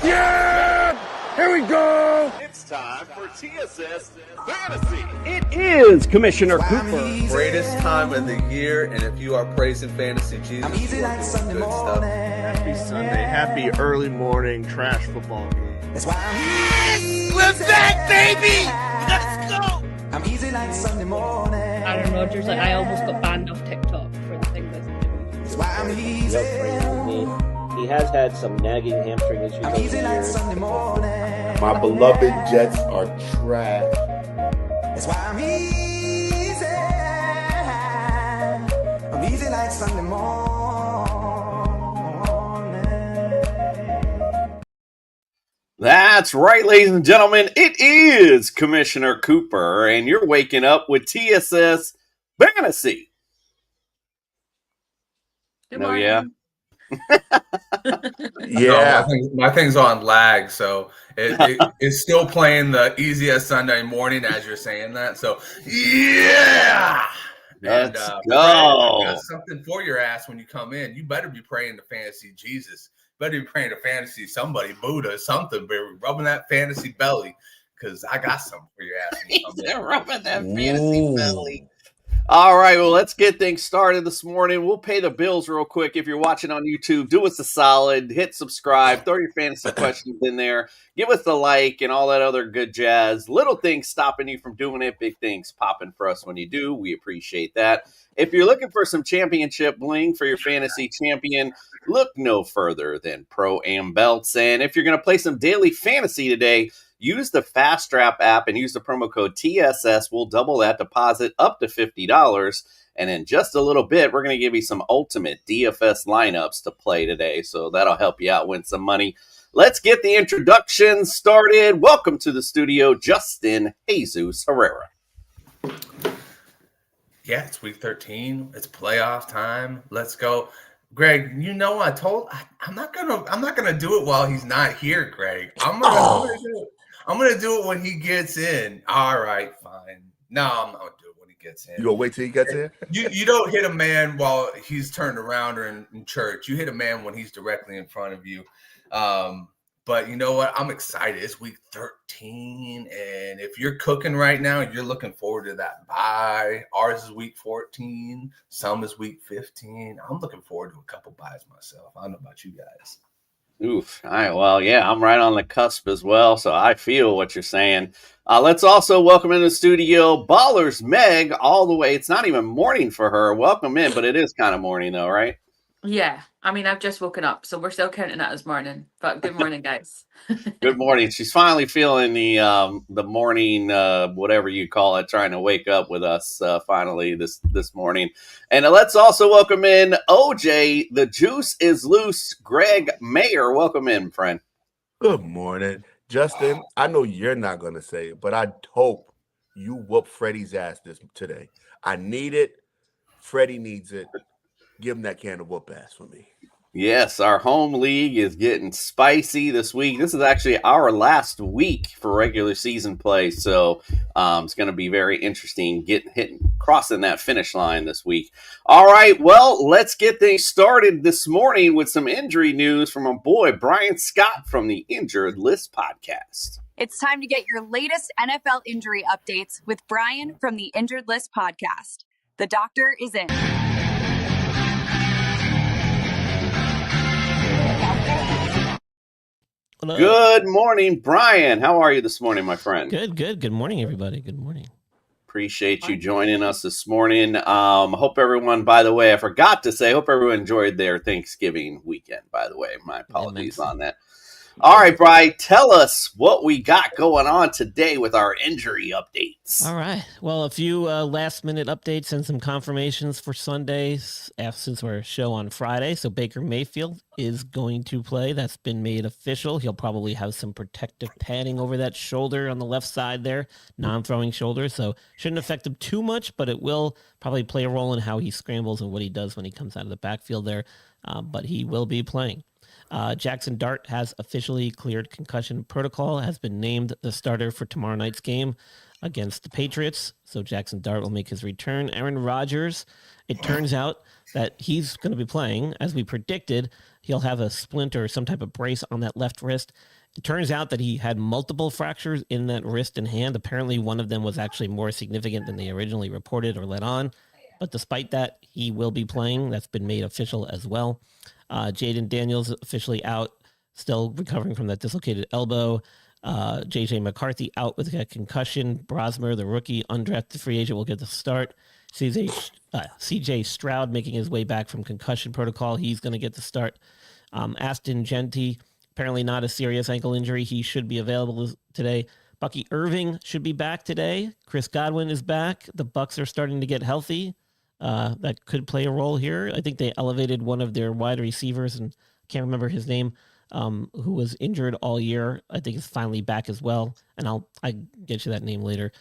Yeah! Here we go! It's time for TSS Fantasy. It is Commissioner Cooper. Greatest time of the year, and if you are praising fantasy Jesus, you are doing Sunday good stuff. morning. Happy Sunday. Happy early morning trash football game. That's why I'm We're back, baby! Let's go! I'm easy like Sunday morning. Aaron Rodgers, like I almost got banned off TikTok for the thing that's That's why I'm easy. He has had some nagging hamstring issues I'm over easy the like years. Sunday morning. My beloved Jets are trash. That's why I'm easy. I'm easy like Sunday morning. That's right, ladies and gentlemen. It is Commissioner Cooper, and you're waking up with TSS Fantasy. Good No, morning. yeah. Yeah. No, my thing's on lag, so it's still playing the easiest Sunday morning as you're saying that. So yeah, Let's Fred, go. I got something for your ass when you come in. You better be praying to fantasy Jesus. You better be praying to fantasy somebody, Buddha, something. But rubbing that fantasy belly because I got something for your ass. When you come in. They're rubbing that fantasy belly. All right, well, let's get things started this morning. We'll pay the bills real quick. If you're watching on YouTube, do us a solid, hit subscribe, throw your fantasy questions in there, give us a like, and all that other good jazz. Little things stopping you from doing it, big things popping for us when you do. We appreciate that. If you're looking for some championship bling for your fantasy champion, look no further than Pro-Am Belts. And if you're going to play some daily fantasy today, use the Fast Strap app and use the promo code TSS. We'll double that deposit up to $50. And in just a little bit, we're going to give you some ultimate DFS lineups to play today. So that'll help you out win some money. Let's get the introduction started. Welcome to the studio, Justin Jesus Herrera. Yeah, it's week 13. It's playoff time. Let's go. Greg, I'm not gonna do it while he's not here, Greg. I'm gonna do it when he gets in. All right, fine. No, I'm not gonna do it when he gets in. You gonna wait till he gets here? You don't hit a man while he's turned around or in church. You hit a man when he's directly in front of you. But you know what? I'm excited. It's week 13. And if you're cooking right now, you're looking forward to that bye. Ours is week 14. Some is week 15. I'm looking forward to a couple buys myself. I don't know about you guys. Oof. All right. Well, yeah, I'm right on the cusp as well. So I feel what you're saying. Let's also welcome in the studio Ballers Meg all the way. It's not even morning for her. Welcome in, but it is kind of morning though, right? Yeah, I mean, I've just woken up, so we're still counting that as morning. But good morning, guys. Good morning. She's finally feeling the morning, whatever you call it, trying to wake up with us finally this morning. And let's also welcome in OJ. The juice is loose. Greg Mayer, welcome in, friend. Good morning. Justin, I know you're not gonna say it, but I hope you whoop Freddie's ass today. I need it. Freddie needs it. Give him that can of whoop ass for me. Yes, our home league is getting spicy this week. This is actually our last week for regular season play, so it's going to be very interesting crossing that finish line this week. All right, well, let's get things started this morning with some injury news from our boy Brian Scott from the Injured List podcast. It's time to get your latest NFL injury updates with Brian from the Injured List podcast. The doctor is in. Hello. Good morning, Brian. How are you this morning, my friend? Good. Good morning, everybody. Good morning. Appreciate you joining us this morning. Hope everyone, by the way, I forgot to say, hope everyone enjoyed their Thanksgiving weekend, by the way. My apologies on that. All right, Brian, tell us what we got going on today with our injury updates. All right. Well, a few last-minute updates and some confirmations for Sundays since our show on Friday. So Baker Mayfield is going to play. That's been made official. He'll probably have some protective padding over that shoulder on the left side there, non-throwing shoulder. So shouldn't affect him too much, but it will probably play a role in how he scrambles and what he does when he comes out of the backfield there. But he will be playing. Jackson Dart has officially cleared concussion protocol, has been named the starter for tomorrow night's game. against the Patriots. So Jackson Dart will make his return. Aaron Rodgers, it turns out that he's going to be playing. As we predicted, he'll have a splint or some type of brace on that left wrist. It turns out that he had multiple fractures in that wrist and hand. Apparently, one of them was actually more significant than they originally reported or let on. But despite that, he will be playing. That's been made official as well. Jaden Daniels officially out, still recovering from that dislocated elbow. JJ McCarthy out with a concussion. Brosmer, the rookie undrafted free agent, will get the start. CJ Stroud making his way back from concussion protocol. He's going to get the start. Aston Genty, apparently not a serious ankle injury. He should be available today. Bucky Irving should be back today. Chris Godwin is back. The Bucs are starting to get healthy. That could play a role here. I think they elevated one of their wide receivers, and I can't remember his name, who was injured all year. I think is finally back as well, and I'll get you that name later.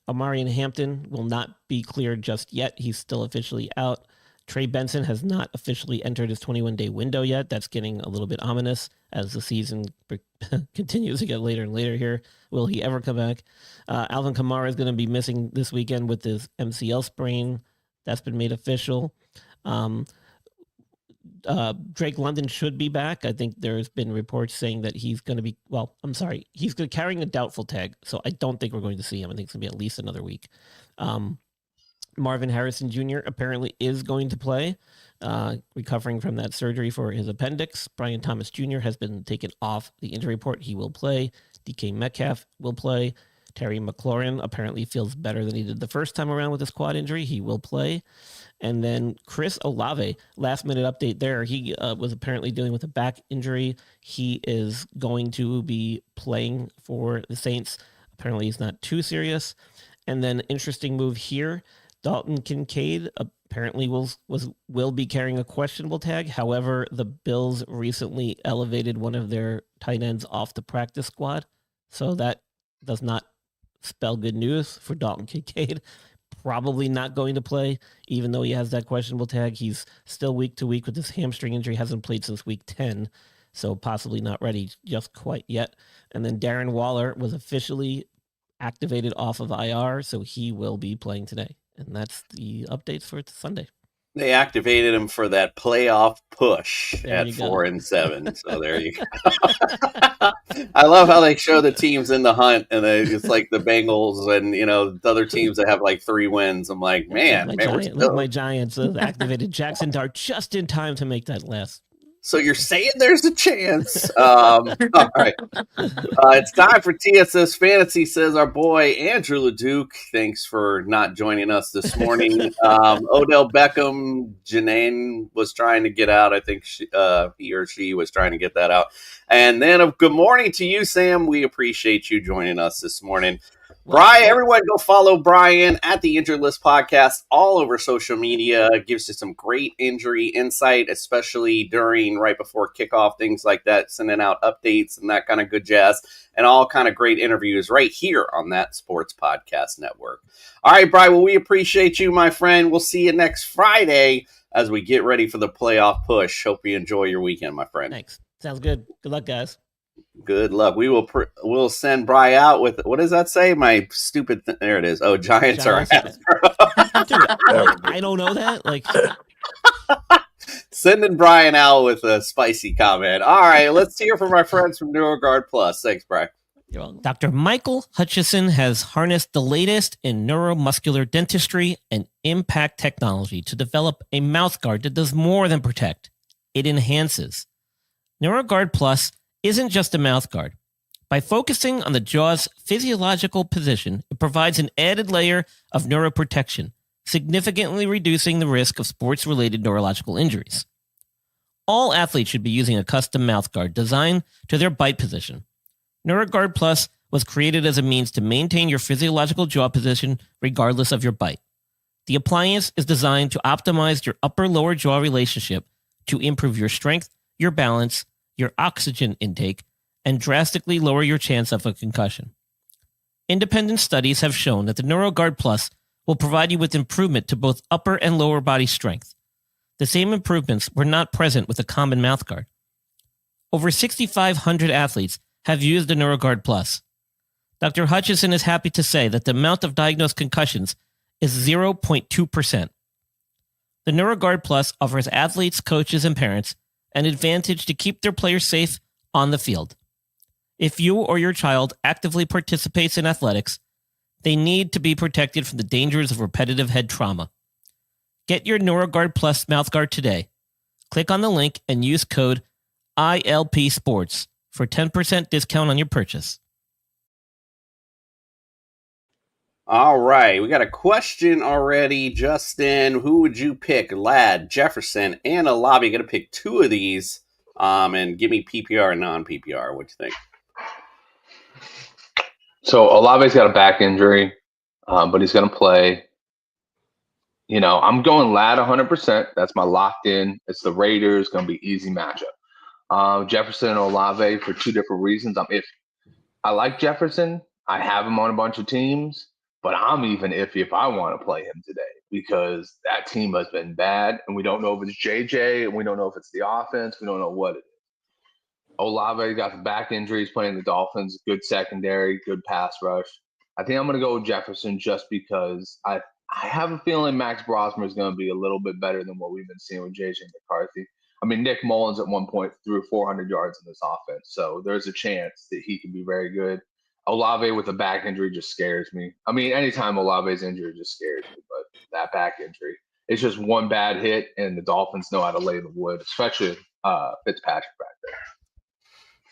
Omarion Hampton will not be cleared just yet. He's still officially out. Trey Benson has not officially entered his 21-day window yet. That's getting a little bit ominous as the season continues to get later and later here. Will he ever come back? Alvin Kamara is going to be missing this weekend with his MCL sprain. That's been made official. Drake London should be back. I think there's been reports saying that he's going to be, he's carrying a doubtful tag, so I don't think we're going to see him. I think it's going to be at least another week. Marvin Harrison Jr. apparently is going to play, recovering from that surgery for his appendix. Brian Thomas Jr. has been taken off the injury report. He will play. DK Metcalf will play. Terry McLaurin apparently feels better than he did the first time around with his quad injury. He will play. And then Chris Olave, last minute update there. He was apparently dealing with a back injury. He is going to be playing for the Saints. Apparently he's not too serious. And then interesting move here. Dalton Kincaid apparently will be carrying a questionable tag. However, the Bills recently elevated one of their tight ends off the practice squad. So that does not spell good news for Dalton Kincaid. Probably not going to play, even though he has that questionable tag. He's still week to week with this hamstring injury. Hasn't played since week 10, so possibly not ready just quite yet. And then Darren Waller was officially activated off of IR, so he will be playing today. And that's the updates for Sunday. They activated him for that playoff push There at you go. 4-7. So there you go. I love how they show the teams in the hunt, and it's like the Bengals and the other teams that have like 3 wins. I'm like, my Giants have activated Jackson Dart just in time to make that last. So you're saying there's a chance. All right. It's time for TSS Fantasy, says our boy Andrew LeDuc. Thanks for not joining us this morning. Odell Beckham, Janine was trying to get out. I think he or she was trying to get that out. And then good morning to you, Sam. We appreciate you joining us this morning. Brian, everyone go follow Brian at the Injured List Podcast all over social media. Gives you some great injury insight, especially right before kickoff, things like that, sending out updates and that kind of good jazz, and all kind of great interviews right here on that Sports Podcast Network. All right, Brian, well, we appreciate you, my friend. We'll see you next Friday as we get ready for the playoff push. Hope you enjoy your weekend, my friend. Thanks. Sounds good. Good luck, guys. Good luck. We'll send Bri out with, what does that say? My stupid there it is. Oh, Giants are after. Dude, I don't know that. Sending Brian out with a spicy comment. All right, let's hear from our friends from NeuroGuard Plus. Thanks, Brian. Dr. Michael Hutchison has harnessed the latest in neuromuscular dentistry and impact technology to develop a mouthguard that does more than protect. It enhances. NeuroGuard Plus isn't just a mouthguard. By focusing on the jaw's physiological position, it provides an added layer of neuroprotection, significantly reducing the risk of sports-related neurological injuries. All athletes should be using a custom mouthguard designed to their bite position. NeuroGuard Plus was created as a means to maintain your physiological jaw position regardless of your bite. The appliance is designed to optimize your upper-lower jaw relationship to improve your strength, your balance, your oxygen intake, and drastically lower your chance of a concussion. Independent studies have shown that the NeuroGuard Plus will provide you with improvement to both upper and lower body strength. The same improvements were not present with a common mouthguard. Over 6,500 athletes have used the NeuroGuard Plus. Dr. Hutchison is happy to say that the amount of diagnosed concussions is 0.2%. The NeuroGuard Plus offers athletes, coaches, and parents an advantage to keep their players safe on the field. If you or your child actively participates in athletics, they need to be protected from the dangers of repetitive head trauma. Get your NeuroGuard Plus mouthguard today. Click on the link and use code ILP Sports for 10% discount on your purchase. All right, we got a question already, Justin. Who would you pick? Ladd, Jefferson, and Olave. Got to pick two of these, and give me PPR and non-PPR. What do you think? So Olave's got a back injury, but he's going to play. You know, I'm going Ladd 100%. That's my locked in. It's the Raiders. Going to be easy matchup. Jefferson and Olave for two different reasons. If I like Jefferson, I have him on a bunch of teams. But I'm even iffy if I want to play him today because that team has been bad, and we don't know if it's JJ, and we don't know if it's the offense. We don't know what it is. Olave got the back injuries playing the Dolphins, good secondary, good pass rush. I think I'm going to go with Jefferson just because I have a feeling Max Brosmer is going to be a little bit better than what we've been seeing with JJ McCarthy. I mean, Nick Mullins at one point threw 400 yards in this offense, so there's a chance that he can be very good. Olave with a back injury just scares me. I mean, anytime Olave's injured just scares me, but that back injury, it's just one bad hit, and the Dolphins know how to lay the wood, especially Fitzpatrick back there.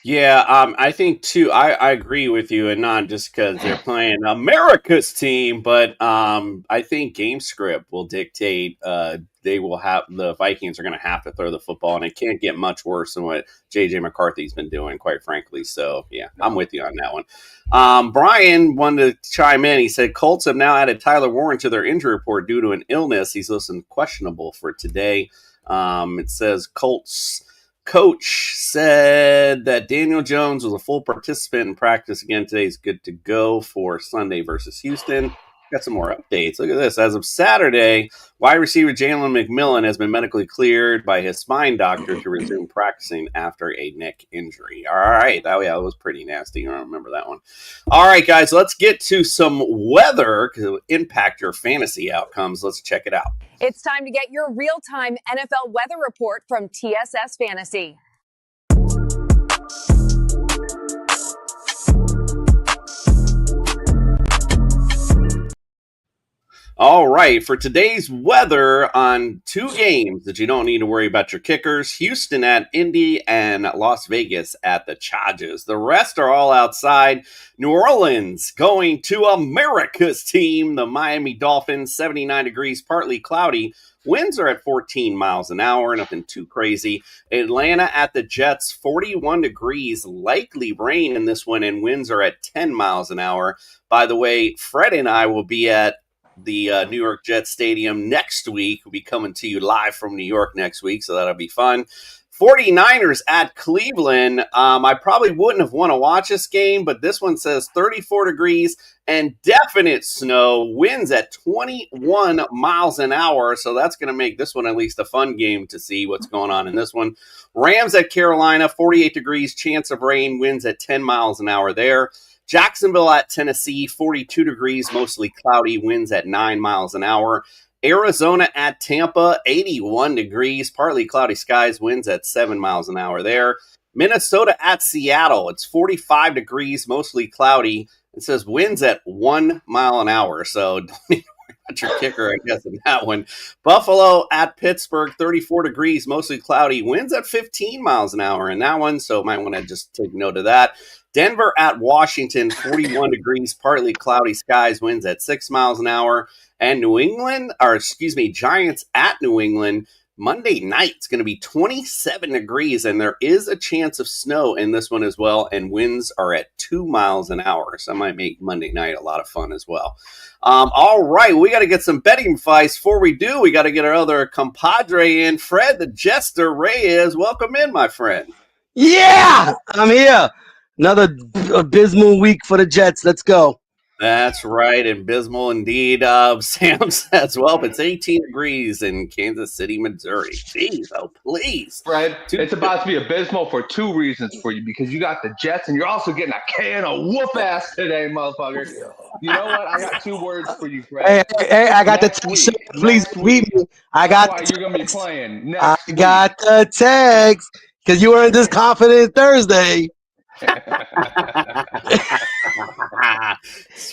Yeah, I think too. I agree with you, and not just because they're playing America's team, but I think game script will dictate. They will have the Vikings are going to have to throw the football, and it can't get much worse than what JJ McCarthy's been doing, quite frankly. So yeah, I'm with you on that one. Brian wanted to chime in. He said Colts have now added Tyler Warren to their injury report due to an illness. He's listed questionable for today. It says Colts coach said that Daniel Jones was a full participant in practice again today. He's good to go for Sunday versus Houston. Got some more updates. Look at this. As of Saturday, wide receiver Jalen McMillan has been medically cleared by his spine doctor to resume practicing after a neck injury. All right. Oh, yeah, that was pretty nasty. I don't remember that one. All right, guys, let's get to some weather because it will impact your fantasy outcomes. Let's check it out. It's time to get your real-time NFL weather report from TSS Fantasy. All right, for today's weather on two games that you don't need to worry about your kickers, Houston at Indy and Las Vegas at the Chargers. The rest are all outside. New Orleans going to America's team, the Miami Dolphins, 79 degrees, partly cloudy. Winds are at 14 miles an hour, nothing too crazy. Atlanta at the Jets, 41 degrees, likely rain in this one, and winds are at 10 miles an hour. By the way, Fred and I will be at the New York Jets Stadium next week. We'll be coming to you live from New York next week, so that'll be fun. 49ers at Cleveland. I probably wouldn't have want to watch this game, but this one says 34 degrees and definite snow. Winds at 21 miles an hour, so that's going to make this one at least a fun game to see what's going on in this one. Rams at Carolina, 48 degrees, chance of rain, winds at 10 miles an hour there. Jacksonville at Tennessee, 42 degrees, mostly cloudy, winds at 9 miles an hour. Arizona at Tampa, 81 degrees, partly cloudy skies, winds at 7 miles an hour there. Minnesota at Seattle, it's 45 degrees, mostly cloudy. It says winds at 1 mile an hour, so don't even worry about your kicker, I guess, in that one. Buffalo at Pittsburgh, 34 degrees, mostly cloudy, winds at 15 miles an hour in that one, so might want to just take note of that. Denver at Washington, 41 degrees, partly cloudy skies, winds at 6 miles an hour. And Giants at New England, Monday night, it's going to be 27 degrees, and there is a chance of snow in this one as well, and winds are at 2 miles an hour, so that might make Monday night a lot of fun as well. All right, we got to get some betting advice. Before we do, we got to get our other compadre in, Fred the Jester Reyes. Welcome in, my friend. Yeah, I'm here. Another abysmal week for the Jets. Let's go. That's right, and abysmal indeed. Sam says, well, it's 18 degrees in Kansas City, Missouri. Jeez, oh, please. Fred, it's about to be abysmal for two reasons for you, because you got the Jets and you're also getting a can of whoop ass today, motherfucker. You know what? I got 2 words for you, Fred. Hey, I got the text. Please beat me. I got That's why you're going to be playing next I got the text because you weren't this confident Thursday.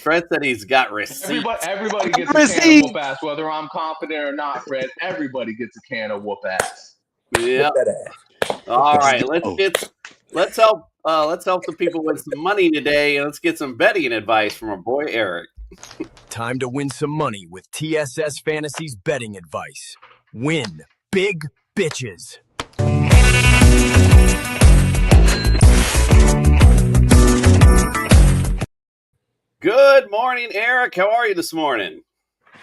Fred said he's got receipts. Everybody gets a can of whoop ass, whether I'm confident or not, Fred. Everybody gets a can of whoop ass. Yeah. All right, let's help some people with some money today, and let's get some betting advice from our boy Eric. Time to win some money with TSS Fantasy's betting advice. Win big bitches. Good morning, Eric. How are you this morning?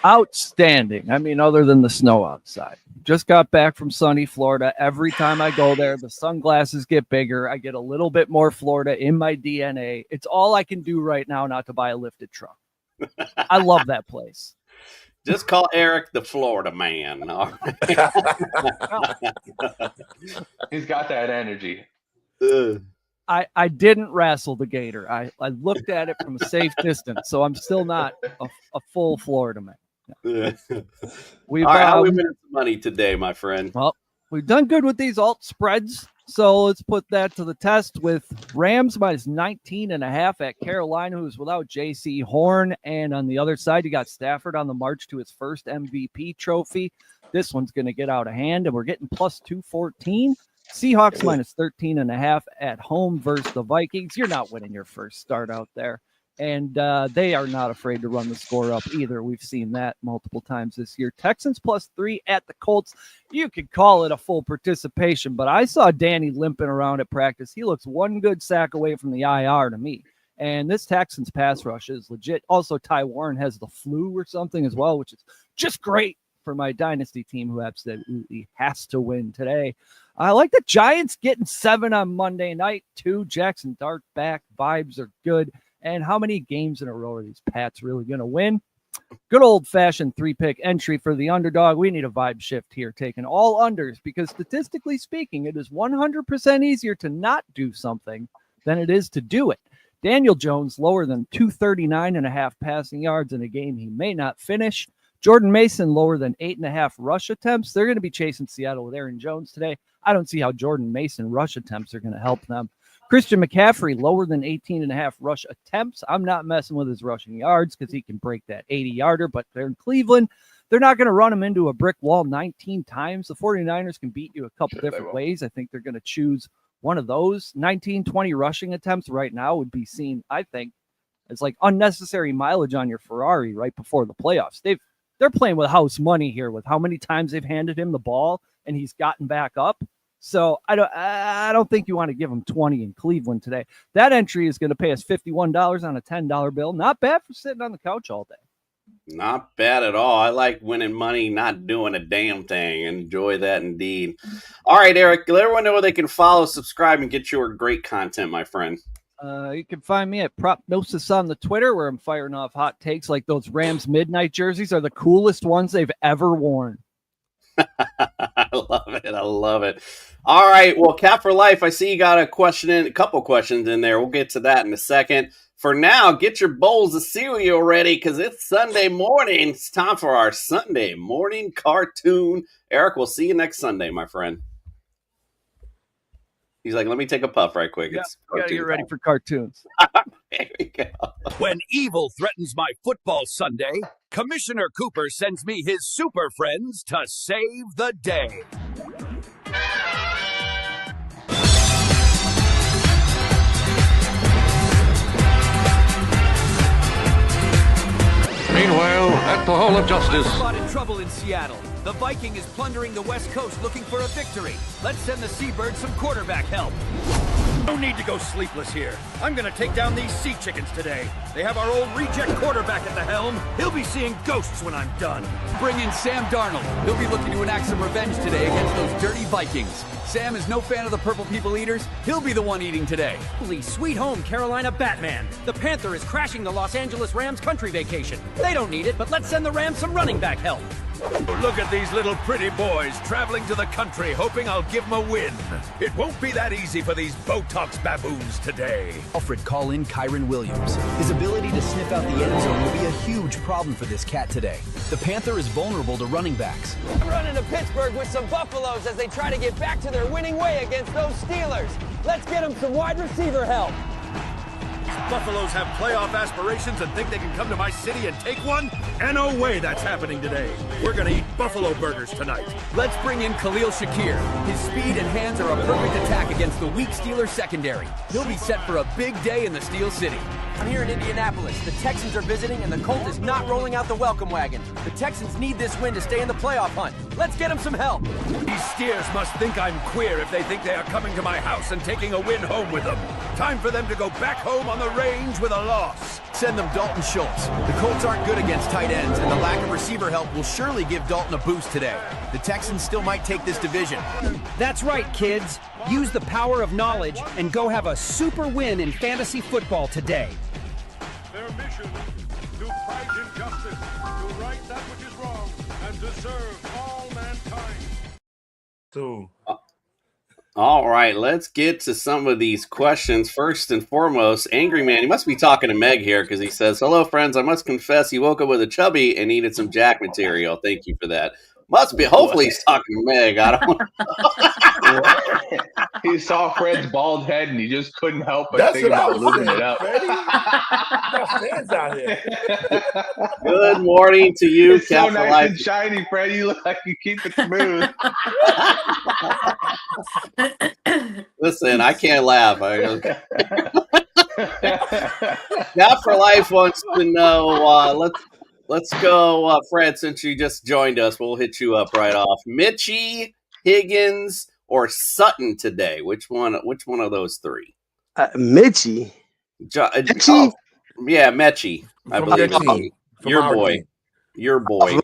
Outstanding. I mean, other than the snow outside. Just got back from sunny Florida. Every time I go there, the sunglasses get bigger. I get a little bit more Florida in my DNA. It's all I can do right now not to buy a lifted truck. I love that place. Just call Eric the Florida man. All right. He's got that energy. I didn't wrestle the gator. I looked at it from a safe distance, so I'm still not a full Florida man. All right, how we winning some money today, my friend? Well, we've done good with these alt spreads, so let's put that to the test with Rams minus 19.5 at Carolina, who's without J.C. Horn, and on the other side, you got Stafford on the march to his first MVP trophy. This one's going to get out of hand, and we're getting plus 214. Seahawks minus 13.5 at home versus the Vikings. You're not winning your first start out there. And they are not afraid to run the score up either. We've seen that multiple times this year. Texans plus 3 at the Colts. You could call it a full participation, but I saw Danny limping around at practice. He looks one good sack away from the IR to me. And this Texans pass rush is legit. Also, Ty Warren has the flu or something as well, which is just great for my dynasty team who absolutely has to win today. I like the Giants getting 7 on Monday night, too. Jackson Dart back. Vibes are good. And how many games in a row are these Pats really going to win? Good old-fashioned 3-pick entry for the underdog. We need a vibe shift here, taking all unders, because statistically speaking, it is 100% easier to not do something than it is to do it. Daniel Jones lower than 239.5 passing yards in a game he may not finish. Jordan Mason lower than 8.5 rush attempts. They're going to be chasing Seattle with Aaron Jones today. I don't see how Jordan Mason rush attempts are going to help them. Christian McCaffrey lower than 18.5 rush attempts. I'm not messing with his rushing yards because he can break that 80-yarder, but they're in Cleveland. They're not going to run him into a brick wall 19 times. The 49ers can beat you a couple different ways. I think they're going to choose one of those. 19, 20 rushing attempts right now would be seen, I think, as like unnecessary mileage on your Ferrari right before the playoffs. They're playing with house money here with how many times they've handed him the ball and he's gotten back up. So I don't think you want to give him 20 in Cleveland today. That entry is going to pay us $51 on a $10 bill. Not bad for sitting on the couch all day. Not bad at all. I like winning money, not doing a damn thing. Enjoy that indeed. All right, Eric, let everyone know where they can follow, subscribe, and get your great content, my friend. You can find me at Propnosis on the Twitter, where I'm firing off hot takes like those Rams midnight jerseys are the coolest ones they've ever worn. I love it. I love it. All right. Well, Cap for Life, I see you got a couple questions in there. We'll get to that in a second. For now, get your bowls of cereal ready because it's Sunday morning. It's time for our Sunday morning cartoon. Eric, we'll see you next Sunday, my friend. He's like, let me take a puff right quick. Yeah, It's you gotta get cartoon ready time. for cartoons. There we go. When evil threatens my football Sunday, Commissioner Cooper sends me his super friends to save the day. Meanwhile, at the Hall of Justice. Spotted trouble in Seattle. The Viking is plundering the West Coast looking for a victory. Let's send the Seabirds some quarterback help. No need to go sleepless here. I'm going to take down these sea chickens today. They have our old reject quarterback at the helm. He'll be seeing ghosts when I'm done. Bring in Sam Darnold. He'll be looking to enact some revenge today against those dirty Vikings. Sam is no fan of the Purple People Eaters. He'll be the one eating today. Holy sweet home, Carolina Batman. The Panther is crashing the Los Angeles Rams country vacation. They don't need it, but let's send the Rams some running back help. Look at these little pretty boys traveling to the country, hoping I'll give them a win. It won't be that easy for these Botox baboons today. Alfred, call in Kyron Williams. His ability to sniff out the end zone will be a huge problem for this cat today. The Panther is vulnerable to running backs. I'm running to Pittsburgh with some Buffaloes as they try to get back to their winning way against those Steelers. Let's get them some wide receiver help. Buffaloes have playoff aspirations and think they can come to my city and take one? And no way that's happening today. We're gonna eat buffalo burgers tonight. Let's bring in Khalil Shakir. His speed and hands are a perfect attack against the weak Steelers secondary. He'll be set for a big day in the Steel City. I'm here in Indianapolis. The Texans are visiting and the Colt is not rolling out the welcome wagon. The Texans need this win to stay in the playoff hunt. Let's get them some help. These steers must think I'm queer if they think they are coming to my house and taking a win home with them. Time for them to go back home on the range with a loss. Send them Dalton Schultz. The Colts aren't good against tight ends, and the lack of receiver help will surely give Dalton a boost today. The Texans still might take this division. That's right, kids. Use the power of knowledge and go have a super win in fantasy football today. Their mission, to fight injustice, to right that which is wrong, and to serve all mankind. So, all right, let's get to some of these questions. First and foremost, Angry Man, he must be talking to Meg here because he says, "Hello, friends. I must confess he woke up with a chubby and needed some Jack material. Thank you for that." Must be. Hopefully he's talking to Meg. I don't He saw Fred's bald head and he just couldn't help but think about lubing it up. fans out here. Good morning to you, It's so Cap for nice Life. and shiny, Fred. You look like you keep it smooth. Listen, I can't laugh. Cap for Life wants to know. Let's go, Fred. Since you just joined us, we'll hit you up right off. Mitchie, Higgins, or Sutton today? Which one of those three? Mitchie. Mitchie? Yeah, Mechie. I From believe our it's team. your From our boy. team. Your boy. You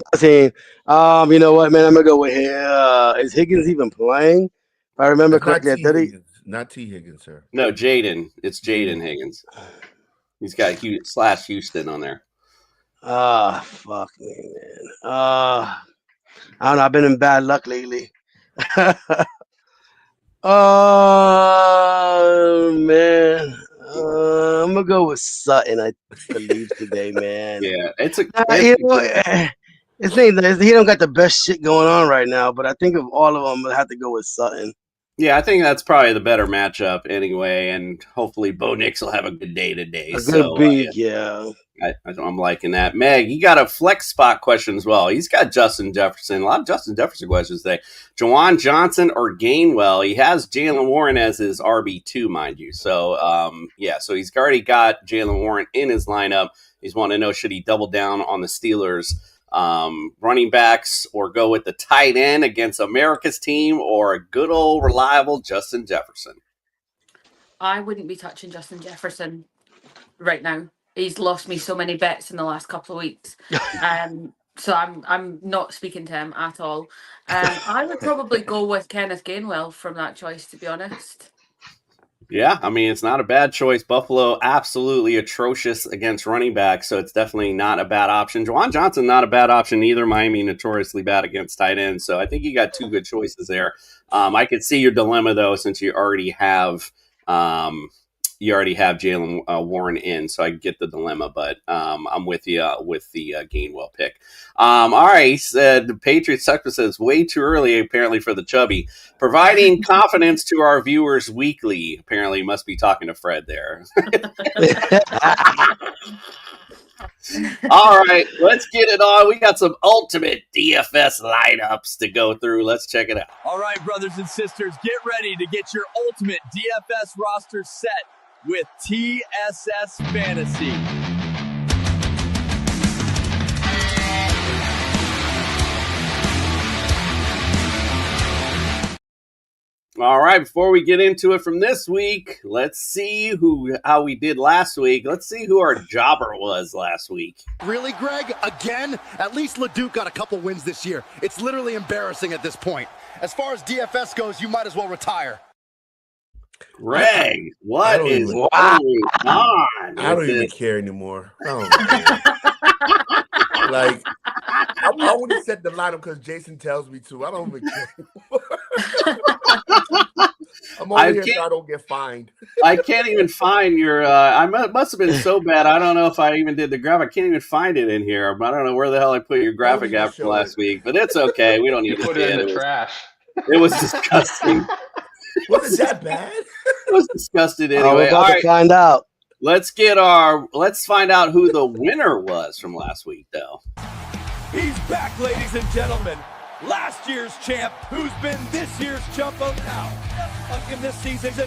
know what, man? I'm gonna go with him. Is Higgins even playing? If I remember correctly, Not T. Higgins. Not T. Higgins, sir. No, Jaden. It's Jaden Higgins. He's got Houston on there. Fuck me, man. I don't know. I've been in bad luck lately. Man. I'm gonna go with Sutton. I believe today, man. Yeah, it's a. He don't got the best shit going on right now, but I think of all of them, I have to go with Sutton. Yeah, I think that's probably the better matchup anyway, and hopefully Bo Nix will have a good day today. A good beat, yeah. I'm liking that. Meg, you got a flex spot question as well. He's got Justin Jefferson. A lot of Justin Jefferson questions today. Jawan Johnson or Gainwell? He has Jalen Warren as his RB2, mind you. So, so he's already got Jalen Warren in his lineup. He's wanting to know, should he double down on the Steelers running backs or go with the tight end against America's team or a good old reliable Justin Jefferson? I wouldn't be touching Justin Jefferson right now. He's lost me so many bets in the last couple of weeks. So I'm not speaking to him at all. I would probably go with Kenneth Gainwell from that choice, to be honest. Yeah, I mean, it's not a bad choice. Buffalo absolutely atrocious against running backs, so it's definitely not a bad option. Jawan Johnson, not a bad option either. Miami notoriously bad against tight ends, so I think you got two good choices there. I could see your dilemma, though, since you already have Jalen Warren in, so I get the dilemma, but I'm with you with the Gainwell pick. All right, he said the Patriots sector says way too early, apparently, for the chubby. Providing confidence to our viewers weekly. Apparently, must be talking to Fred there. All right, let's get it on. We got some ultimate DFS lineups to go through. Let's check it out. All right, brothers and sisters, get ready to get your ultimate DFS roster set with TSS Fantasy. All right, before we get into it from this week, let's see how we did last week. Let's see who our jobber was last week. Really, Greg? Again? At least LeDuc got a couple wins this year. It's literally embarrassing at this point. As far as DFS goes, you might as well retire. Greg, what is going on? I don't even care anymore. Like, I only set the lineup because Jason tells me to. I don't even care anymore. I'm only here so I don't get fined. I can't even find your. I must have been so bad. I don't know if I even did the graphic. I can't even find it in here. I don't know where the hell I put your graphic after last week, but it's okay. We don't need to put it in the trash. It was disgusting. Was it that bad? It was disgusting anyway. We're about to find out. Let's find out who the winner was from last week, though. He's back, ladies and gentlemen. Last year's champ, who's been this year's chump of now. In this season.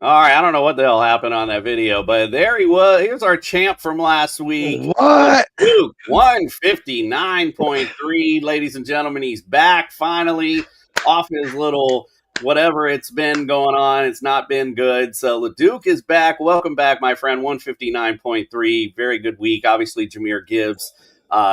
All right, I don't know what the hell happened on that video, but there he was. Here's our champ from last week. What? Duke, 159.3, ladies and gentlemen. He's back finally off his little whatever it's been going on. It's not been good. So LeDuc is back. Welcome back, my friend. 159.3. Very good week. Obviously, Jahmyr Gibbs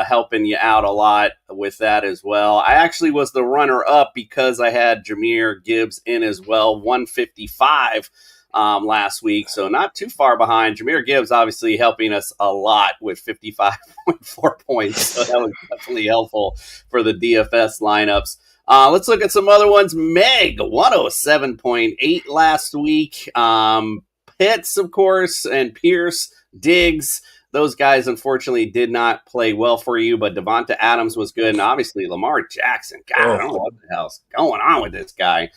helping you out a lot with that as well. I actually was the runner-up because I had Jahmyr Gibbs in as well. 155 last week, so not too far behind. Jahmyr Gibbs obviously helping us a lot with 55.4 points, so that was definitely helpful for the DFS lineups. Let's look at some other ones. Meg, 107.8 last week. Pitts, of course, and Pierce, Diggs. Those guys, unfortunately, did not play well for you, but Devonta Adams was good, and obviously Lamar Jackson. God, I don't know what the hell's going on with this guy.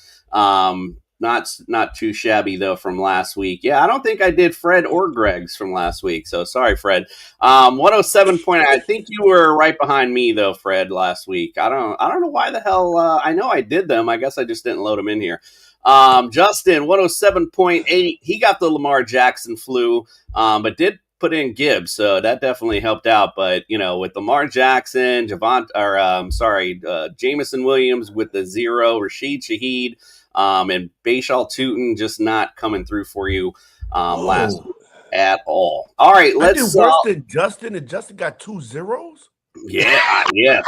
Not too shabby, though, from last week. Yeah, I don't think I did Fred or Greg's from last week, so sorry, Fred. 107 point. I think you were right behind me, though, Fred, last week. I don't know why the hell. I know I did them. I guess I just didn't load them in here. Justin, 107.8. He got the Lamar Jackson flu, but did put in Gibbs, so that definitely helped out. But with Lamar Jackson, Jameson Williams with the 0, Rashid Shaheed, and Bashal Tootin just not coming through for you last week at all. All right, let's. I did worse than Justin, and Justin got 2 zeros. Yeah. It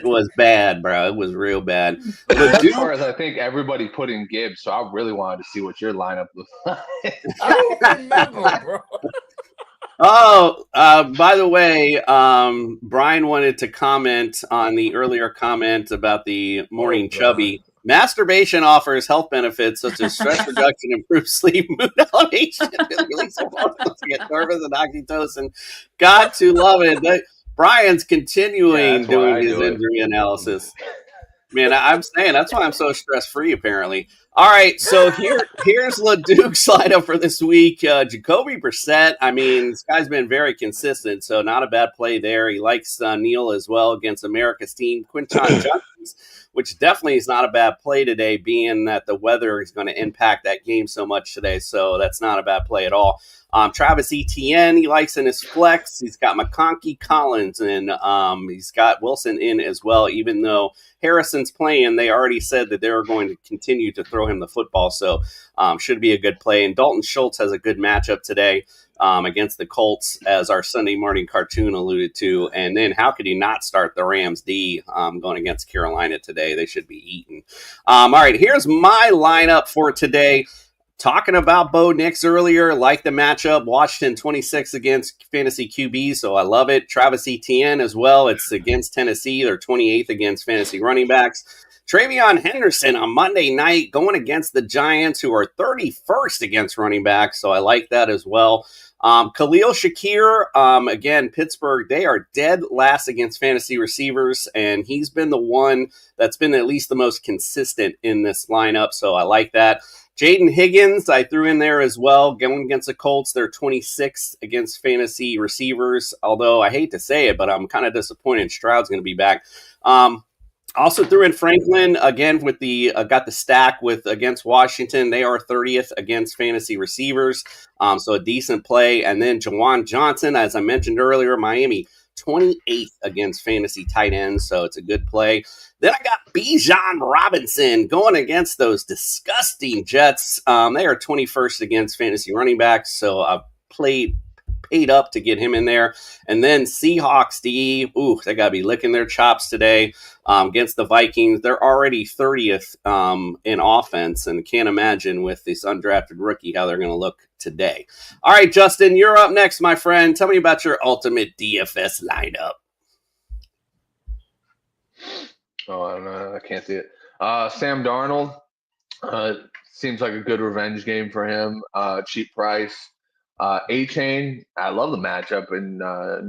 was bad, bro. It was real bad. As far as I think everybody put in Gibbs, so I really wanted to see what your lineup was like. I don't remember, bro. By the way, Brian wanted to comment on the earlier comment about the morning chubby. Masturbation offers health benefits such as stress reduction, improved sleep, mood elevation, release of endorphins and oxytocin. Got to love it. Brian's continuing doing his injury analysis. Man, I'm saying that's why I'm so stress-free, apparently. All right, so here's LeDuc's lineup for this week. Jacoby Brissett, I mean, this guy's been very consistent, so not a bad play there. He likes Neal as well against America's team. Quinton Judkins, which definitely is not a bad play today, being that the weather is going to impact that game so much today, so that's not a bad play at all. Travis Etienne, he likes in his flex. He's got McConkey, Collins, and he's got Wilson in as well. Even though Harrison's playing, they already said that they're going to continue to throw him the football, so should be a good play. And Dalton Schultz has a good matchup today against the Colts, as our Sunday morning cartoon alluded to. And then how could he not start the Rams D going against Carolina today? They should be eaten. All right, here's my lineup for today. Talking about Bo Nix earlier, like the matchup. Washington 26 against fantasy QB, so I love it. Travis Etienne as well. It's against Tennessee. They're 28th against fantasy running backs. Travion Henderson on Monday night going against the Giants, who are 31st against running backs, so I like that as well. Khalil Shakir, again, Pittsburgh, they are dead last against fantasy receivers, and he's been the one that's been at least the most consistent in this lineup, so I like that. Jaden Higgins, I threw in there as well, going against the Colts. They're 26th against fantasy receivers, although I hate to say it, but I'm kind of disappointed Stroud's going to be back. Also threw in Franklin, again, with the got the stack with against Washington. They are 30th against fantasy receivers, so a decent play. And then Jawan Johnson, as I mentioned earlier, Miami, 28th against fantasy tight ends, so it's a good play. Then I got Bijan Robinson going against those disgusting Jets. They are 21st against fantasy running backs, so I paid up to get him in there. And then Seahawks D, they got to be licking their chops today against the Vikings. They're already 30th in offense, and can't imagine with this undrafted rookie how they're going to look today. All right, Justin, you're up next, my friend. Tell me about your ultimate DFS lineup. Oh, I don't know. I can't see it. Sam Darnold seems like a good revenge game for him. Cheap price. A-Chain, I love the matchup in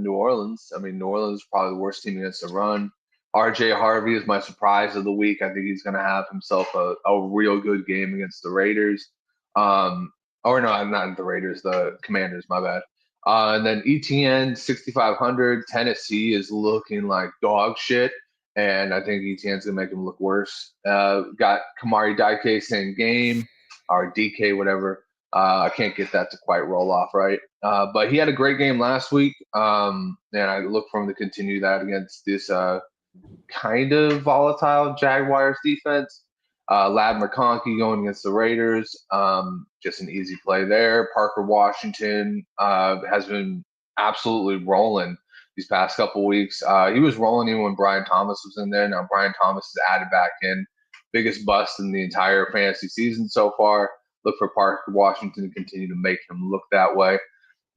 New Orleans. I mean, New Orleans is probably the worst team against the run. RJ Harvey is my surprise of the week. I think he's going to have himself a real good game against the Raiders. Or no, not the Raiders, the Commanders, my bad. And then ETN, 6,500. Tennessee is looking like dog shit, and I think ETN's going to make him look worse. Got Kamari Dike same game, or DK, whatever. I can't get that to quite roll off right. But he had a great game last week, and I look for him to continue that against this kind of volatile Jaguars defense. Lad McConkey going against the Raiders, just an easy play there. Parker Washington has been absolutely rolling these past couple weeks. He was rolling even when Brian Thomas was in there. Now Brian Thomas is added back in. Biggest bust in the entire fantasy season so far. Look for Parker Washington to continue to make him look that way.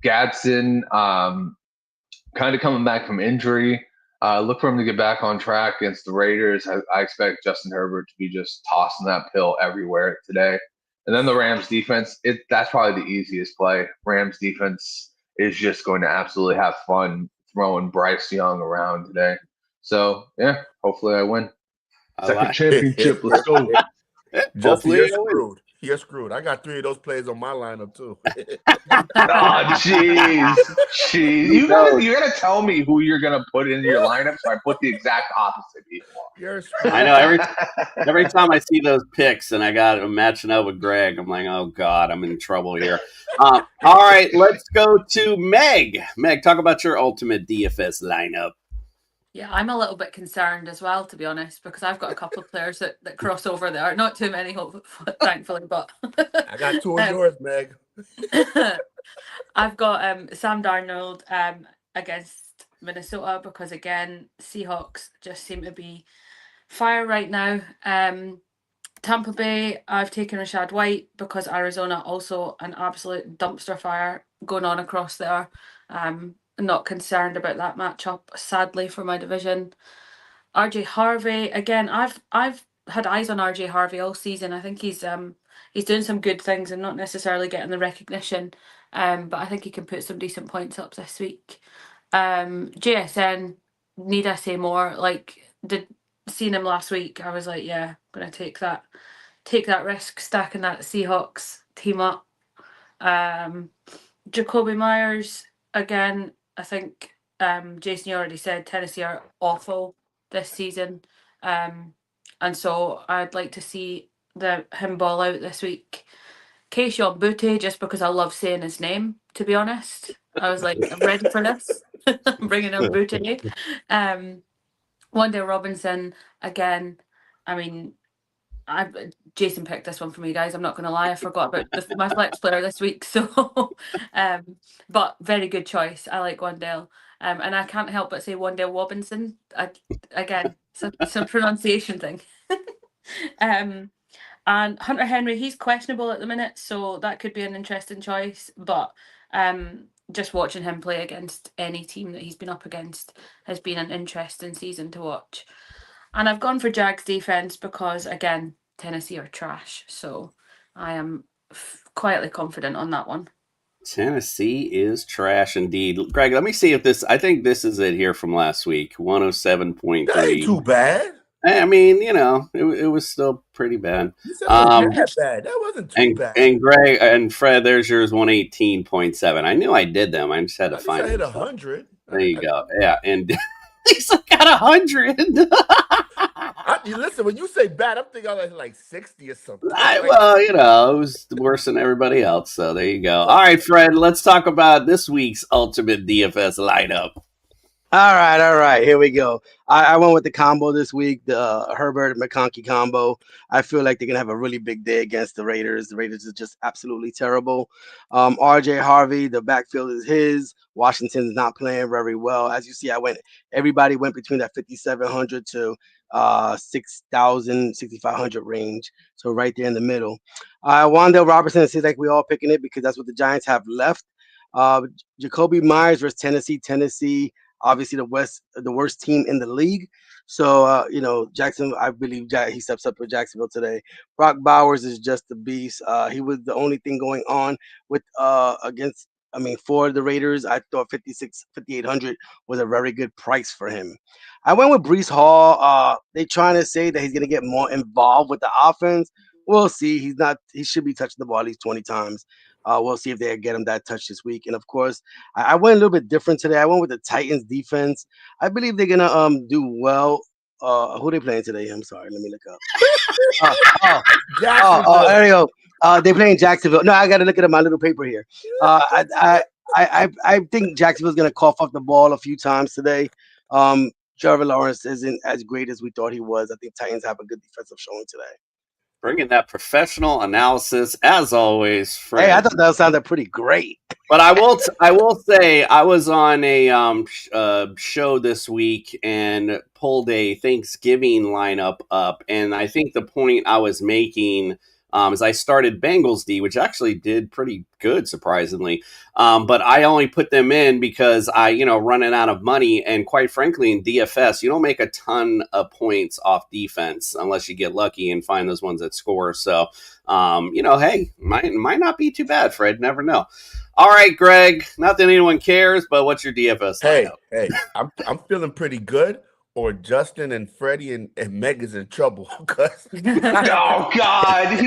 Gadsden kind of coming back from injury. Look for him to get back on track against the Raiders. I expect Justin Herbert to be just tossing that pill everywhere today. And then the Rams defense, that's probably the easiest play. Rams defense is just going to absolutely have fun throwing Bryce Young around today. So, yeah, hopefully I win. Second championship, let's go. Justin, you're screwed. You're screwed. I got 3 of those plays on my lineup too. Jeez. You gotta tell me who you're gonna put in your lineup, so I put the exact opposite people. You're screwed. I know every time I see those picks and I got them matching up with Greg, I'm like, oh God, I'm in trouble here. All right, let's go to Meg. Meg, talk about your ultimate DFS lineup. Yeah, I'm a little bit concerned as well, to be honest, because I've got a couple of players that cross over there. Not too many, thankfully, but I got 2 of yours, Meg. I've got Sam Darnold against Minnesota because, again, Seahawks just seem to be fire right now. Tampa Bay, I've taken Rachaad White because Arizona also an absolute dumpster fire going on across there. Not concerned about that matchup, sadly, for my division. RJ Harvey, again, I've had eyes on RJ Harvey all season. I think he's doing some good things and not necessarily getting the recognition, but I think he can put some decent points up this week. JSN, need I say more? Seeing him last week, I was like, yeah, I'm gonna take that risk, stacking that Seahawks team up. Jacoby Myers, again, I think Jason, you already said Tennessee are awful this season. And so I'd like to see him ball out this week. Keishon Butte, just because I love saying his name, to be honest. I was like, I'm ready for this. I'm bringing up Butte. Wanda Robinson, again, I mean, Jason picked this one for me, guys. I'm not going to lie. I forgot about my flex player this week. So, but very good choice. I like Wandale. And I can't help but say Wandale Robinson. Again, it's a pronunciation thing. And Hunter Henry, he's questionable at the minute. So that could be an interesting choice. But just watching him play against any team that he's been up against has been an interesting season to watch. And I've gone for Jags defense because, again, Tennessee are trash. So I am quietly confident on that one. Tennessee is trash indeed. Greg, let me see if this, I think this is it here from last week, 107.3. That ain't too bad. I mean, you know, it was still pretty bad. That bad. That wasn't too bad. And Greg and Fred, there's yours, 118.7. I knew I did them. I just had to find it. 100. There you go. Yeah, and he's got 100. Listen, when you say bad, I'm thinking like 60 or something. Well, you know, it was worse than everybody else. So there you go. All right, Fred, let's talk about this week's ultimate DFS lineup. All right. Here we go. I went with the combo this week, the Herbert McConkey combo. I feel like they're gonna have a really big day against the Raiders. The Raiders are just absolutely terrible. RJ Harvey, the backfield is his. Washington's not playing very well. As you see, everybody went between that 5,700 to 6,000, 6,500 range. So right there in the middle. Wan'Dale Robertson, it seems like we all picking it because that's what the Giants have left. Jacoby Myers versus Tennessee. Tennessee, obviously the worst team in the league. So Jackson, I believe he steps up for Jacksonville today. Brock Bowers is just a beast. He was the only thing going on with for the Raiders. I thought 5,800 was a very good price for him. I went with Breece Hall. They trying to say that he's gonna get more involved with the offense. We'll see. He's not. He should be touching the ball at least 20 times. We'll see if they get him that touch this week. And of course, I went a little bit different today. I went with the Titans defense. I believe they're gonna do well. Who are they playing today? I'm sorry. Let me look up. There you go. They're playing Jacksonville. No, I got to look at my little paper here. I think Jacksonville's gonna cough up the ball a few times today. Trevor Lawrence isn't as great as we thought he was. I think Titans have a good defensive showing today. Bringing that professional analysis as always, Fred. Hey, I thought that sounded pretty great. But I will say I was on a show this week and pulled a Thanksgiving lineup up, and I think the point I was making is I started Bengals D, which actually did pretty good, surprisingly. But I only put them in because running out of money, and quite frankly, in DFS, you don't make a ton of points off defense unless you get lucky and find those ones that score. So, hey, might not be too bad, Fred. Never know. All right, Greg. Not that anyone cares, but what's your DFS lineup? Hey, I'm feeling pretty good. Or Justin and Freddie and Meg is in trouble. Oh God, he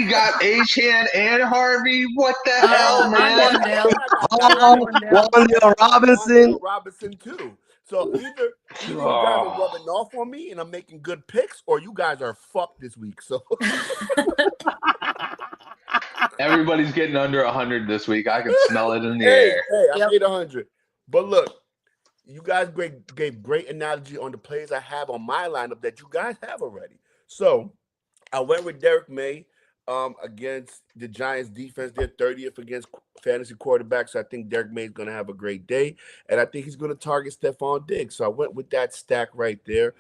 got Achane and Harvey. What the hell, man? Wan'Dale Robinson. Robinson too. So either you guys are rubbing off on me and I'm making good picks, or you guys are fucked this week. So everybody's getting under 100 this week. I can smell it in the air. Hey, I made 100. But look. You guys gave great analogy on the plays I have on my lineup that you guys have already. So I went with Derek May against the Giants defense. They're 30th against fantasy quarterbacks. So I think Derek May is going to have a great day. And I think he's going to target Stephon Diggs. So I went with that stack right there.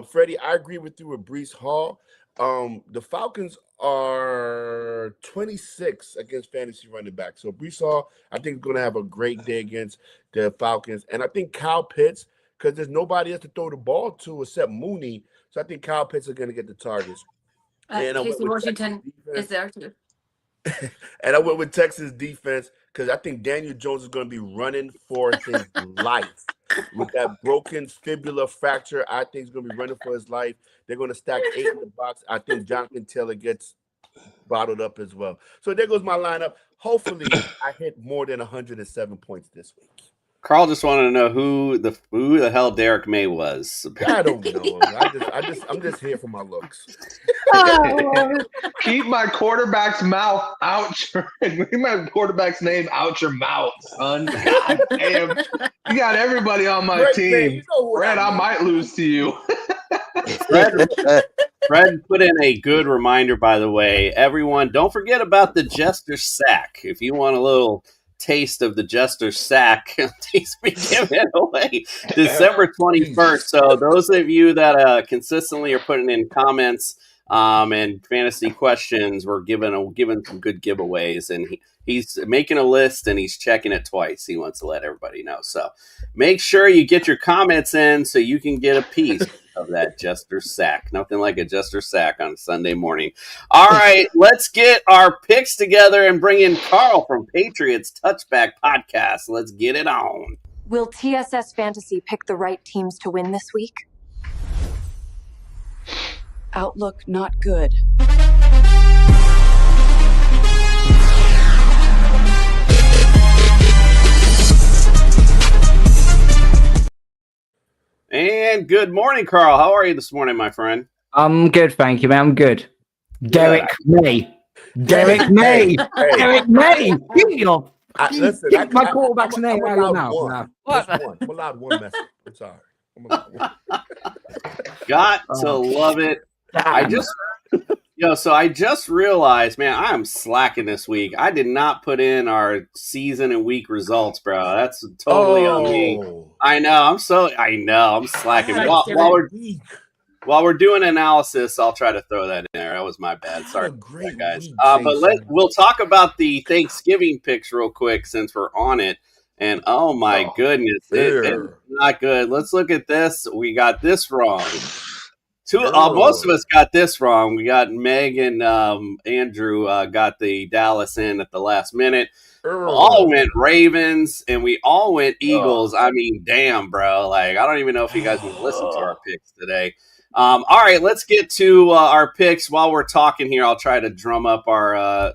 Freddie, I agree with you with Breece Hall. The Falcons are 26 against fantasy running back. So Breece Hall, I think, is going to have a great day against the Falcons. And I think Kyle Pitts, because there's nobody else to throw the ball to except Mooney. So I think Kyle Pitts is going to get the targets. And Casey Washington is there too. And I went with Texas defense because I think Daniel Jones is going to be running for his life. With that broken fibula fracture, I think he's going to be running for his life. They're going to stack 8 in the box. I think Jonathan Taylor gets bottled up as well. So there goes my lineup. Hopefully, I hit more than 107 points this week. Carl just wanted to know who the hell Derek May was. I don't know. I'm just here for my looks. Keep my quarterback's mouth out. Keep my quarterback's name out your mouth, son. God damn. You got everybody on my team. Man, you know Fred, I might lose to you. Fred put in a good reminder, by the way. Everyone, don't forget about the Jester Sack. If you want a little taste of the Jester Sack, he's been giving it away December 21st. So those of you that consistently are putting in comments and fantasy questions, we're given some good giveaways, and he's making a list and he's checking it twice. He wants to let everybody know. So make sure you get your comments in so you can get a piece of that Jester Sack. Nothing like a Jester Sack on a Sunday morning. All right, let's get our picks together and bring in Carl from Patriots Touchback Podcast. Let's get it on. Will TSS Fantasy pick the right teams to win this week? Outlook not good. And good morning, Carl. How are you this morning, my friend? I'm good, thank you, man. I'm good. Derek May. Derek May. Derek May. Give me your. Listen, my quarterback's name out of your mouth. I'm allowed one message. I'm sorry. Got to love it. I just realized, man, I am slacking this week. I did not put in our season and week results, bro. That's totally on me. I know. I'm slacking. While we're doing analysis, I'll try to throw that in there. That was my bad. Sorry, guys. But we'll talk about the Thanksgiving picks real quick since we're on it. And oh my goodness, it's not good. Let's look at this. We got this wrong. Most of us got this wrong. We got Meg and Andrew got the Dallas in at the last minute. All went Ravens, and we all went Eagles. I mean, damn, bro. Like, I don't even know if you guys would listen to our picks today. All right, let's get to our picks. While we're talking here, I'll try to drum up our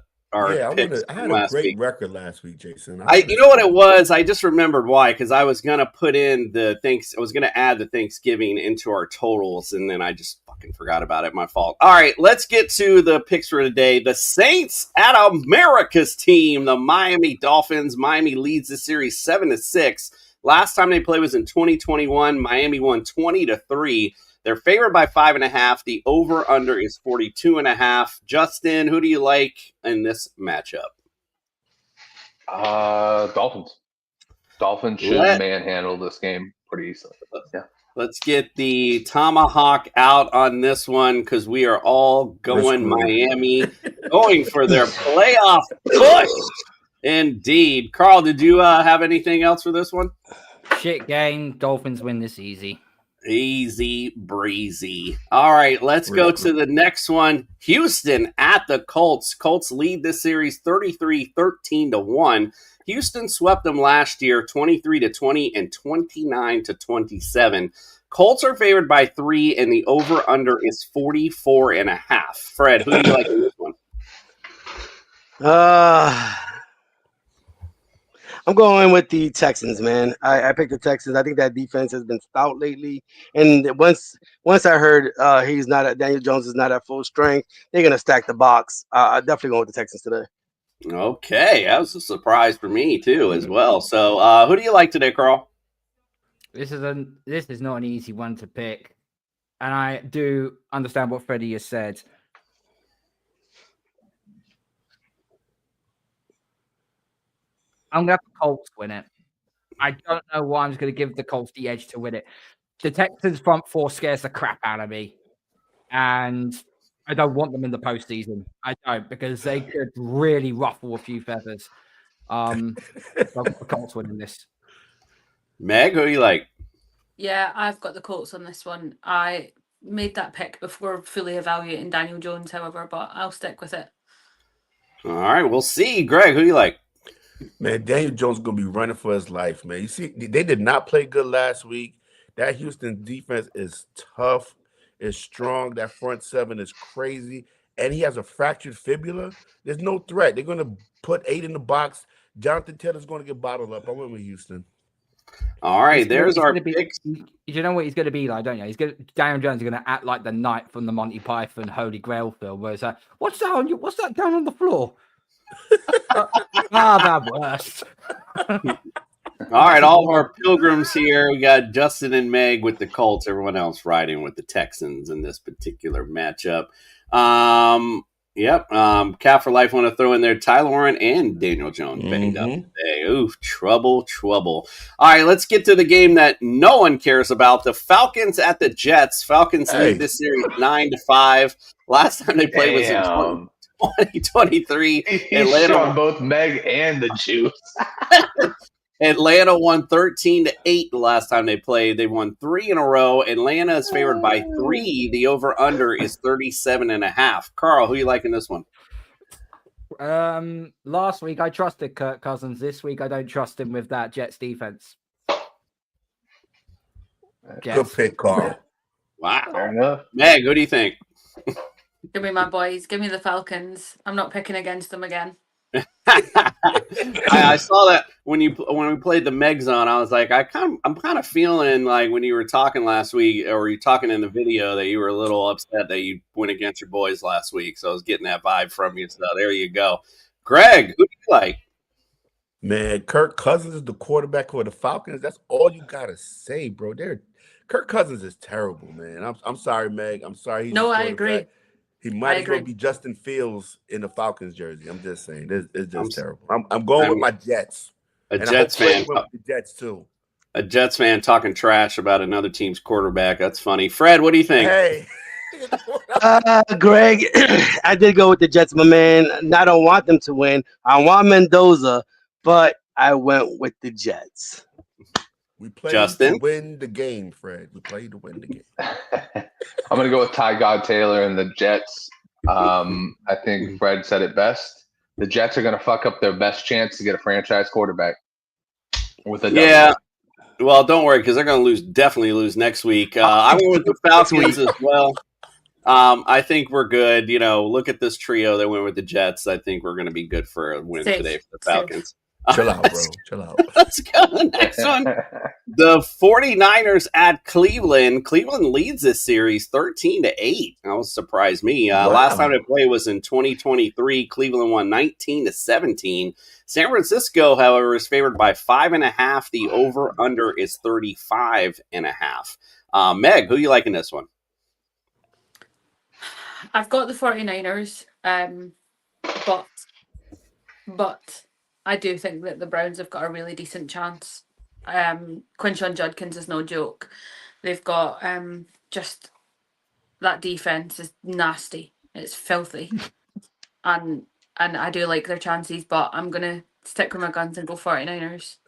picks. I had a great record last week, Jason. You know what it was? I just remembered why, because I was gonna put in I was gonna add the Thanksgiving into our totals, and then I just fucking forgot about it. My fault. All right, let's get to the picks for today. The Saints at America's team, the Miami Dolphins. Miami leads the series 7-6. Last time they played was in 2021. Miami won 20-3. They're favored by 5.5. The over-under is 42.5. Justin, who do you like in this matchup? Dolphins. Dolphins should manhandle this game pretty easily. Yeah. Let's get the tomahawk out on this one because we are all going Miami, going for their playoff push. Indeed. Carl, did you have anything else for this one? Shit game. Dolphins win this easy. Easy breezy. All right, let's go to the next one. Houston at the Colts. Colts lead this series 33-13-1. Houston swept them last year 23-20 and 29-27. Colts are favored by 3, and the over-under is 44.5. Fred, who do you like in this one? I'm going with the Texans, man. I picked the Texans. I think that defense has been stout lately. And once I heard Daniel Jones is not at full strength, they're going to stack the box. I'm definitely going with the Texans today. Okay, that was a surprise for me, too, as well. So who do you like today, Carl? This is not an easy one to pick. And I do understand what Freddie has said. I'm going to have the Colts win it. I don't know why I'm just going to give the Colts the edge to win it. The Texans front four scares the crap out of me. And I don't want them in the postseason. I don't, because they could really ruffle a few feathers. The Colts winning this. Meg, who do you like? Yeah, I've got the Colts on this one. I made that pick before fully evaluating Daniel Jones, however, but I'll stick with it. All right, we'll see. Greg, who do you like? Man, Daniel Jones is going to be running for his life, man. You see, they did not play good last week. That Houston defense is tough, is strong. That front seven is crazy. And he has a fractured fibula. There's no threat. They're going to put 8 in the box. Jonathan Taylor's going to get bottled up. I went with Houston. All right, there's our picks. You know what he's going to be like, don't you? Daniel Jones is going to act like the knight from the Monty Python Holy Grail film, where it's like, what's that down on the floor? That worst. All right, all of our pilgrims here. We got Justin and Meg with the Colts. Everyone else riding with the Texans in this particular matchup. Cat for Life want to throw in there Tyler Warren and Daniel Jones banged up today. Ooh, trouble. All right, let's get to the game that no one cares about. The Falcons at the Jets. Falcons lead this series 9-5. Last time they played was in 2023. He's showing both Meg and the juice. Atlanta won 13-8 the last time they played. They won 3 in a row. Atlanta is favored by 3. The over-under is 37.5. Carl, who you like in this one? Last week I trusted Kirk Cousins. This week I don't trust him with that Jets defense. Good pick, Carl. Wow. Fair enough. Meg, who do you think? Give me my boys. Give me the Falcons. I'm not picking against them again. I saw that when we played the Meg Zone. I was like, I'm kind of feeling like when you were talking last week, or you talking in the video, that you were a little upset that you went against your boys last week. So I was getting that vibe from you. So there you go. Greg, who do you like? Man, Kirk Cousins is the quarterback for the Falcons. That's all you gotta say, bro. Kirk Cousins is terrible, man. I'm sorry, Meg. I'm sorry. He's No, the I agree. quarterback. He might I as well agree. be Justin Fields in the Falcons jersey. I'm just saying, it's just terrible. I'm going with my Jets. A And Jets I hope fan. Freddie went with the Jets too. A Jets fan talking trash about another team's quarterback. That's funny. Fred, what do you think? Hey, Greg, I did go with the Jets, my man. And I don't want them to win. I want Mendoza, but I went with the Jets. we played Justin? to win the game, Fred. We played to win the game. I'm going to go with Ty God Taylor and the Jets. I think Fred said it best. The Jets are going to fuck up their best chance to get a franchise quarterback with a W. Yeah. Well, don't worry, because they're going to definitely lose next week. I went with the Falcons as well. I think we're good. You know, look at this trio that went with the Jets. I think we're going to be good for a win today for the Falcons. Chill out, bro. Chill out. Let's go to the next one. The 49ers at Cleveland. Cleveland leads this series 13-8. That was surprised me. Last time they played was in 2023. Cleveland won 19-17. San Francisco, however, is favored by 5.5. The over-under is 35.5. Meg, who you like in this one? I've got the 49ers, but I do think that the Browns have got a really decent chance. Quinshon Judkins is no joke. They've got just that defense is nasty. It's filthy, and I do like their chances, but I'm gonna stick with my guns and go 49ers.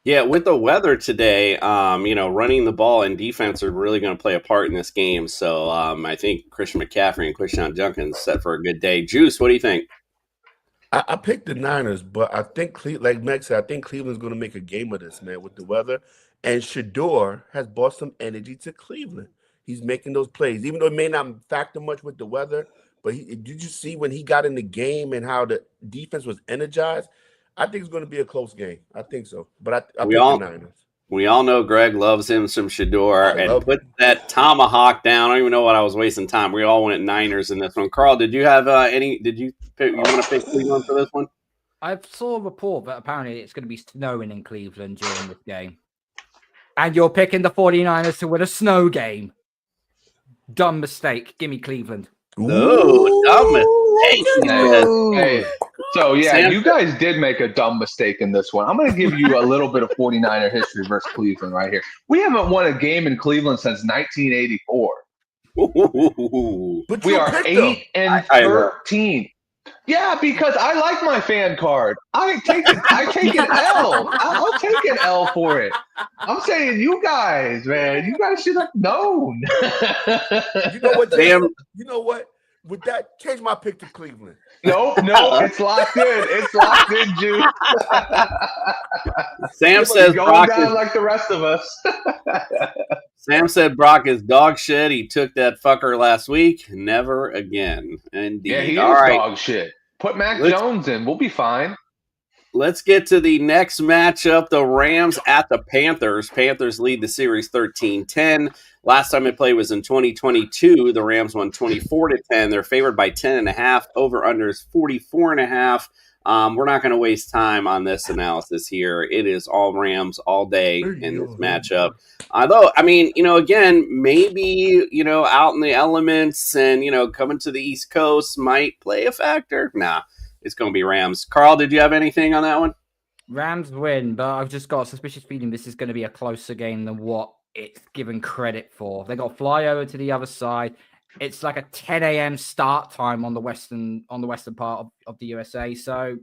Yeah, with the weather today, running the ball and defense are really going to play a part in this game. So I think Christian McCaffrey and Quinshon Judkins set for a good day. Juice, what do you think? I picked the Niners, but I think, like Meg said, I think Cleveland's going to make a game of this, man, with the weather. And Shador has brought some energy to Cleveland. He's making those plays, even though it may not factor much with the weather. But did you see when he got in the game and how the defense was energized? I think it's going to be a close game. I think so. But I picked the Niners. We all know Greg loves him some Shador and put that tomahawk down. I don't even know what I was wasting time. We all went Niners in this one. Carl, did you have any? Did you want to pick Cleveland for this one? I saw a report that apparently it's going to be snowing in Cleveland during this game. And you're picking the 49ers to win a snow game. Dumb mistake. Give me Cleveland. No, dumb mistake. Hey, so, you guys did make a dumb mistake in this one. I'm going to give you a little bit of 49er history versus Cleveland right here. We haven't won a game in Cleveland since 1984. But we are 8-13. Yeah, because I like my fan card. I take an L. I'll take an L for it. I'm saying you guys, man, you guys should have known. You know what? Damn. You know what? With that, change my pick to Cleveland. No, it's locked in. It's locked in, Jude. Sam says going Brock down is, like the rest of us. Sam said Brock is dog shit. He took that fucker last week. Never again. Indeed. Yeah, he All is right. dog shit. Put Mac Jones in. We'll be fine. Let's get to the next matchup. The Rams at the Panthers. Panthers lead the series 13-10. Last time they played was in 2022. The Rams won 24-10. They're favored by 10.5. Over-under is 44.5. We're not going to waste time on this analysis here. It is all Rams all day in this matchup. Although, I mean, again, maybe, out in the elements and, coming to the East Coast might play a factor. Nah, it's going to be Rams. Carl, did you have anything on that one? Rams win, but I've just got a suspicious feeling this is going to be a closer game than what it's given credit for. They got to fly over to the other side. It's like a 10 a.m. start time on the western part of the USA, so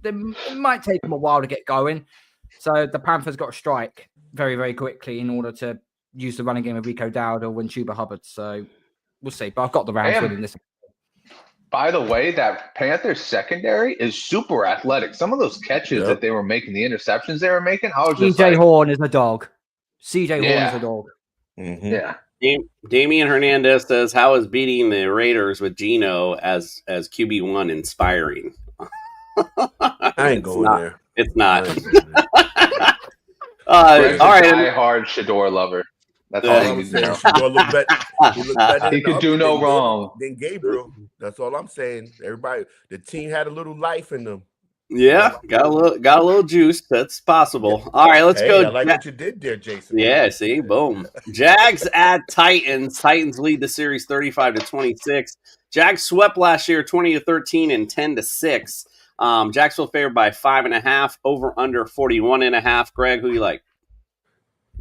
it might take them a while to get going. So the Panthers got to strike very, very quickly in order to use the running game of Rico Dowd or win Chuba Hubbard. So we'll see. But I've got the Rams winning this. By the way, that Panthers secondary is super athletic. Some of those catches that they were making, the interceptions they were making, I was just CJ like, Horn is a dog. CJ Horn is a dog. Mm-hmm. Yeah. Damian Hernandez says, how is beating the Raiders with Geno as QB1 inspiring? I ain't going there. It's not. Greg's all right. a die-hard Shador lover. That's all he needs to know. Shador look better He could do no wrong. Than Gabriel. That's all I'm saying. Everybody, the team had a little life in them. Yeah, got a little juice. That's possible. All right, let's go. I like what you did there, Jason. Yeah, see, boom. Jags at Titans. Titans lead the series 35-26. Jags swept last year 20-13 and 10-6. Jacksonville favored by 5.5, over under 41.5. Greg, who you like?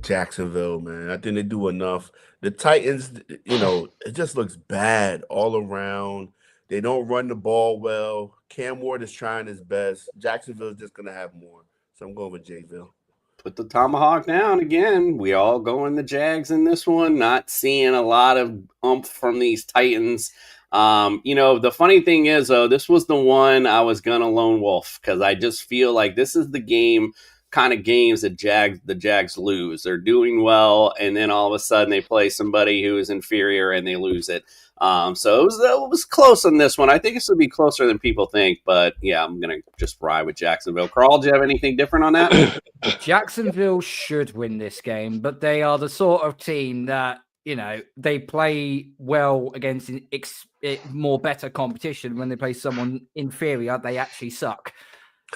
Jacksonville, man. I think they do enough. The Titans, it just looks bad all around. They don't run the ball well. Cam Ward is trying his best. Jacksonville's just going to have more. So I'm going with Jayville. Put the tomahawk down again. We all going the Jags in this one. Not seeing a lot of oomph from these Titans. The funny thing is, though, this was the one I was going to lone wolf because I just feel like this is the kind of games that the Jags lose. They're doing well, and then all of a sudden they play somebody who is inferior and they lose it. So it was close on this one. I think this would be closer than people think, but yeah, I'm going to just ride with Jacksonville. Carl, do you have anything different on that? Jacksonville should win this game, but they are the sort of team that, they play well against more better competition. When they play someone inferior, they actually suck.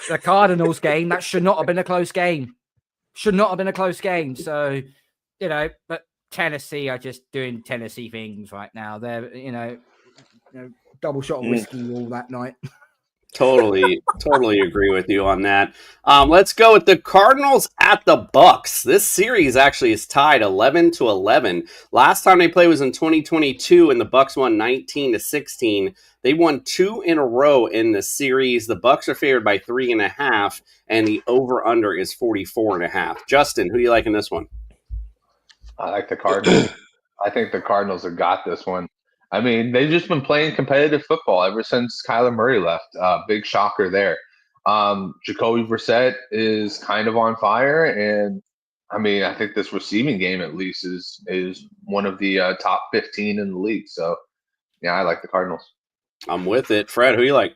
The Cardinals game, that should not have been a close game. So, but Tennessee are just doing Tennessee things right now. They're, double shot of whiskey all that night. Totally agree with you on that. Let's go with the Cardinals at the Bucks. This series actually is tied 11-11. Last time they played was in 2022, and the Bucks won 19-16. They won 2 in a row in the series. The Bucks are favored by 3.5, and the over/under is 44.5. Justin, who do you like in this one? I like the Cardinals. I think the Cardinals have got this one. I mean, they've just been playing competitive football ever since Kyler Murray left. Big shocker there. Jacoby Brissett is kind of on fire, and I mean, I think this receiving game at least is one of the top 15 in the league. So, yeah, I like the Cardinals. I'm with it. Fred, who you like?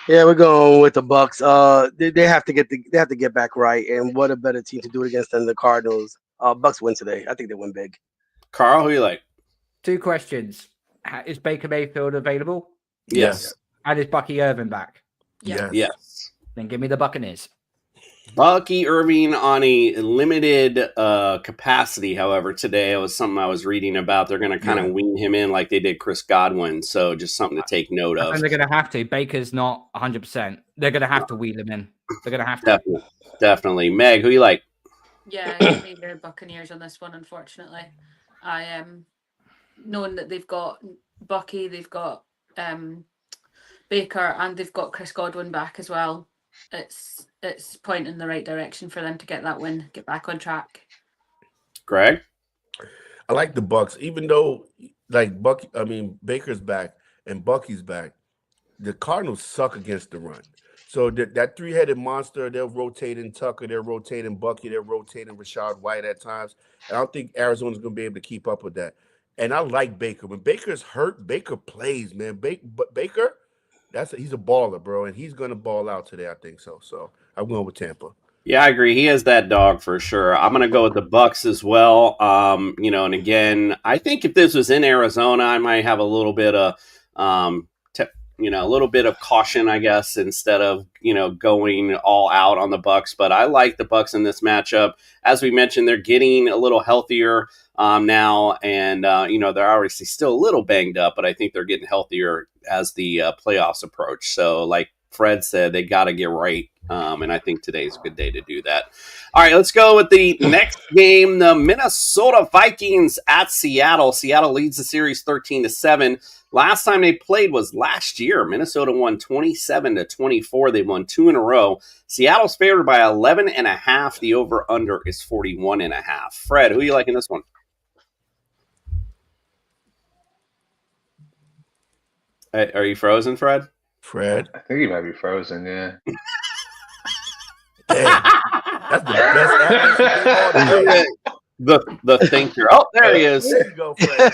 Yeah, we're going with the Bucks. They have to get back right, and what a better team to do it against than the Cardinals. Bucks win today. I think they win big. Carl, who you like? 2 questions. Is Baker Mayfield available? Yes. And is Bucky Irvin back? Yes. Then give me the Buccaneers. Bucky Irving on a limited capacity, however, today. It was something I was reading about. They're going to kind of wean him in like they did Chris Godwin. So just something to take note of. And they're going to have to. Baker's not 100%. They're going to have to wheel him in. They're going to have to. Definitely. Meg, who you like? Yeah, give me the Buccaneers on this one, unfortunately. I am knowing that they've got Bucky, they've got Baker, and they've got Chris Godwin back as well. It's pointing in the right direction for them to get that win, get back on track. Greg? I like the Bucks, even though Baker's back and Bucky's back. The Cardinals suck against the run. So that 3-headed monster, they're rotating Tucker, they're rotating Bucky, they're rotating Rashad White at times. And I don't think Arizona's going to be able to keep up with that. And I like Baker. When Baker's hurt, Baker plays, man. But Baker, he's a baller, bro, and he's going to ball out today, I think so. So I'm going with Tampa. Yeah, I agree. He has that dog for sure. I'm going to go with the Bucks as well. And again, I think if this was in Arizona, I might have a little bit of a little bit of caution, I guess, instead of, going all out on the Bucks. But I like the Bucks in this matchup. As we mentioned, they're getting a little healthier now, and they're obviously still a little banged up, but I think they're getting healthier as the playoffs approach. So, like Fred said, they got to get right, and I think today's a good day to do that. All right, let's go with the next game. The Minnesota Vikings at Seattle. Seattle leads the series 13-7. Last time they played was last year. Minnesota won 27-24. They won 2 in a row. Seattle's favored by 11.5. The over/under is 41.5. Fred, who are you liking this one? Are you frozen, Fred? Fred? I think he might be frozen, yeah. That's the best the thinker. Oh, there he is. There you go, Fred.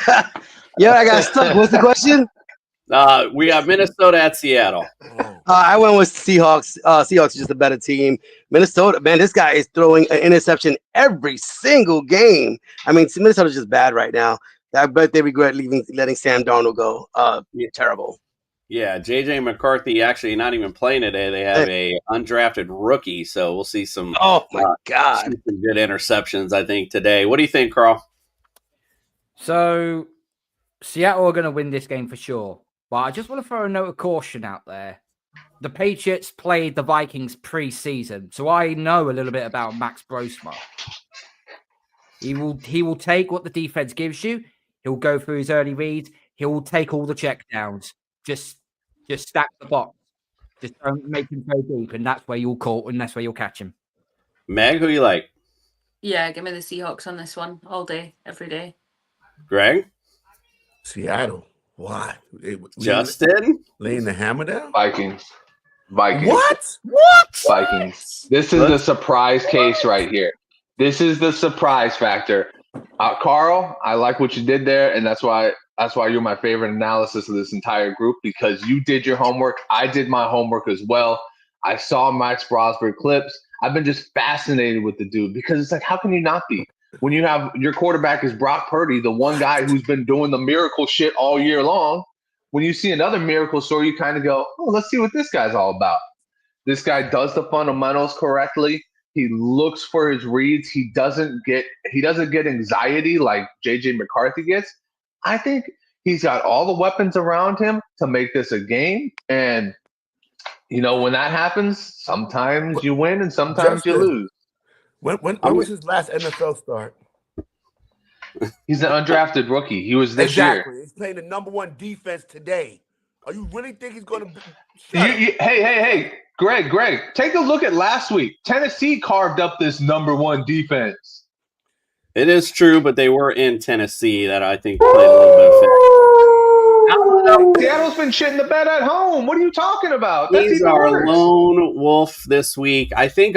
Yeah, I got stuck. What's the question? We got Minnesota at Seattle. I went with Seahawks. Seahawks is just a better team. Minnesota, man, this guy is throwing an interception every single game. I mean, Minnesota's just bad right now. I bet they regret letting Sam Darnold go. Terrible. Yeah, JJ McCarthy actually not even playing today. They have a undrafted rookie, so we'll see some. Oh my God, some good interceptions, I think, today. What do you think, Carl? So Seattle are going to win this game for sure, but I just want to throw a note of caution out there. The Patriots played the Vikings pre-season, so I know a little bit about Max Brosma. He will take what the defense gives you. He'll go through his early reads. He will take all the checkdowns. Just stack the box. Just don't make him go deep, and that's where you'll caught, and that's where you'll catch him. Meg, who you like? Yeah, give me the Seahawks on this one all day, every day. Greg? Seattle. Why? Justin? Laying the hammer down? Vikings. What? Vikings. This is the surprise case right here. This is the surprise factor. Carl, I like what you did there, and that's why you're my favorite analysis of this entire group, because you did your homework. I did my homework as well. I saw Max Brosberg clips. I've been just fascinated with the dude because it's like, how can you not be? When you have your quarterback is Brock Purdy, the one guy who's been doing the miracle shit all year long. When you see another miracle story, you kind of go, oh, let's see what this guy's all about. This guy does the fundamentals correctly. He looks for his reads. He doesn't get anxiety like JJ McCarthy gets. I think he's got all the weapons around him to make this a game. And, you know, when that happens, sometimes you win and sometimes you lose. When was his last NFL start? He's an undrafted rookie. He was this exactly. year. He's playing the #1 defense today. Are you really think he's going to Hey, Greg, take a look at last week. Tennessee carved up this #1 defense. It is true, but they were in Tennessee. That I think played a little bit of Seattle's been shitting the bed at home. What are you talking about? That's He's even our worse. lone wolf this week. I think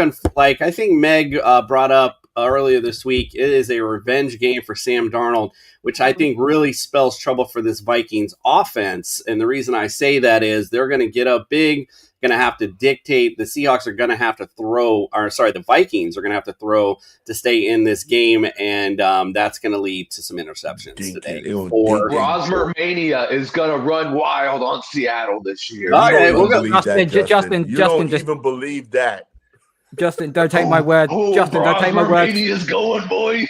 Meg brought up earlier this week, it is a revenge game for Sam Darnold, which I think really spells trouble for this Vikings offense. And the reason I say that is they're going to get up big, going to have to dictate. The Seahawks are going to have to the Vikings are going to have to throw to stay in this game, and that's going to lead to some interceptions today. Rosmer Mania is going to run wild on Seattle this year. Justin, Justin, don't even believe that. Justin, don't take my word. Justin, don't take my word. Mania's going, boy.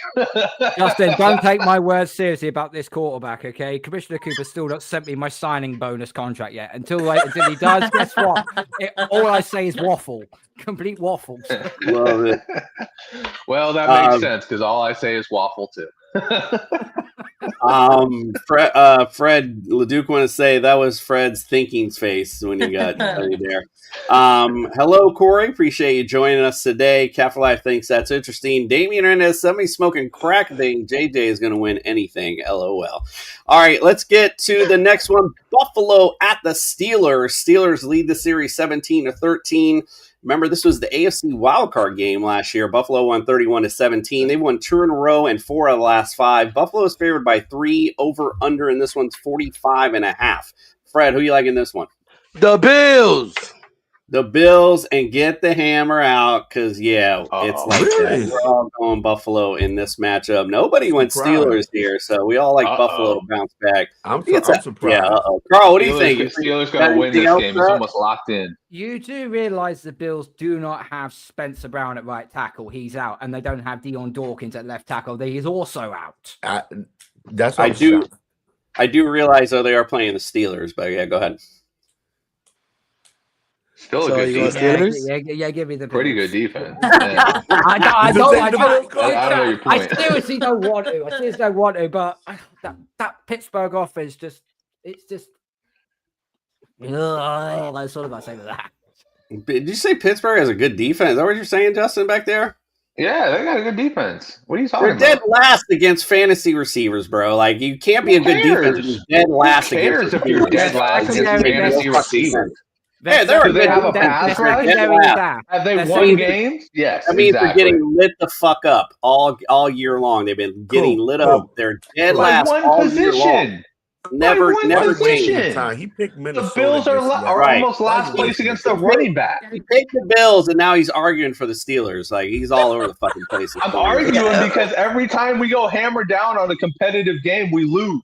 Justin, don't take my word seriously about this quarterback, okay? Commissioner Cooper still not sent me my signing bonus contract yet. Until he does, guess what? All I say is waffle. Complete waffles. Love it. Well, that makes sense because all I say is waffle too. Fred LeDuc want to say that was Fred's thinking face when you got there. Hello, Corey. Appreciate you joining us today. Cat for Life thinks that's interesting. Damian Hernandez, somebody smoking crack thing. JJ is going to win anything. LOL. All right, let's get to the next one. Buffalo at the Steelers. Steelers lead the series 17-13. Remember, this was the AFC wildcard game last year. Buffalo won 31-17. They won 2 in a row and 4 of the last 5. Buffalo is favored by 3 over/under, and this one's 45.5. Fred, who you like in this one? The Bills. The Bills, and get the hammer out because, it's like that. We're all going Buffalo in this matchup. Nobody went Steelers here, so we all like Buffalo to bounce back. I'm surprised. Yeah, Carl, what do you think? Steelers going to win this game. It's almost locked in. You do realize the Bills do not have Spencer Brown at right tackle. He's out. And they don't have Dion Dawkins at left tackle. He's also out. I do realize, they are playing the Steelers, but yeah, go ahead. Still a good defense. Yeah, give me the pretty good defense. I know your point. I seriously don't want to. But that Pittsburgh offense that's all about saying that. Did you say Pittsburgh has a good defense? Is that what you're saying, Justin, back there? Yeah, they got a good defense. What are you talking about? They're dead last against fantasy receivers, bro. Like, you can't be a good defense if you're dead last against if you're dead last against fantasy receivers. Yeah, do they have a pass rush? Have they won games? Yes. I mean, they're getting lit the fuck up all year long. They've been getting lit up. They're dead last all year long. Never changed. He picked Minnesota. The Bills are almost last place against the running back. He picked the Bills, and now he's arguing for the Steelers. Like, he's all over the fucking place. I'm arguing because every time we go hammer down on a competitive game, we lose.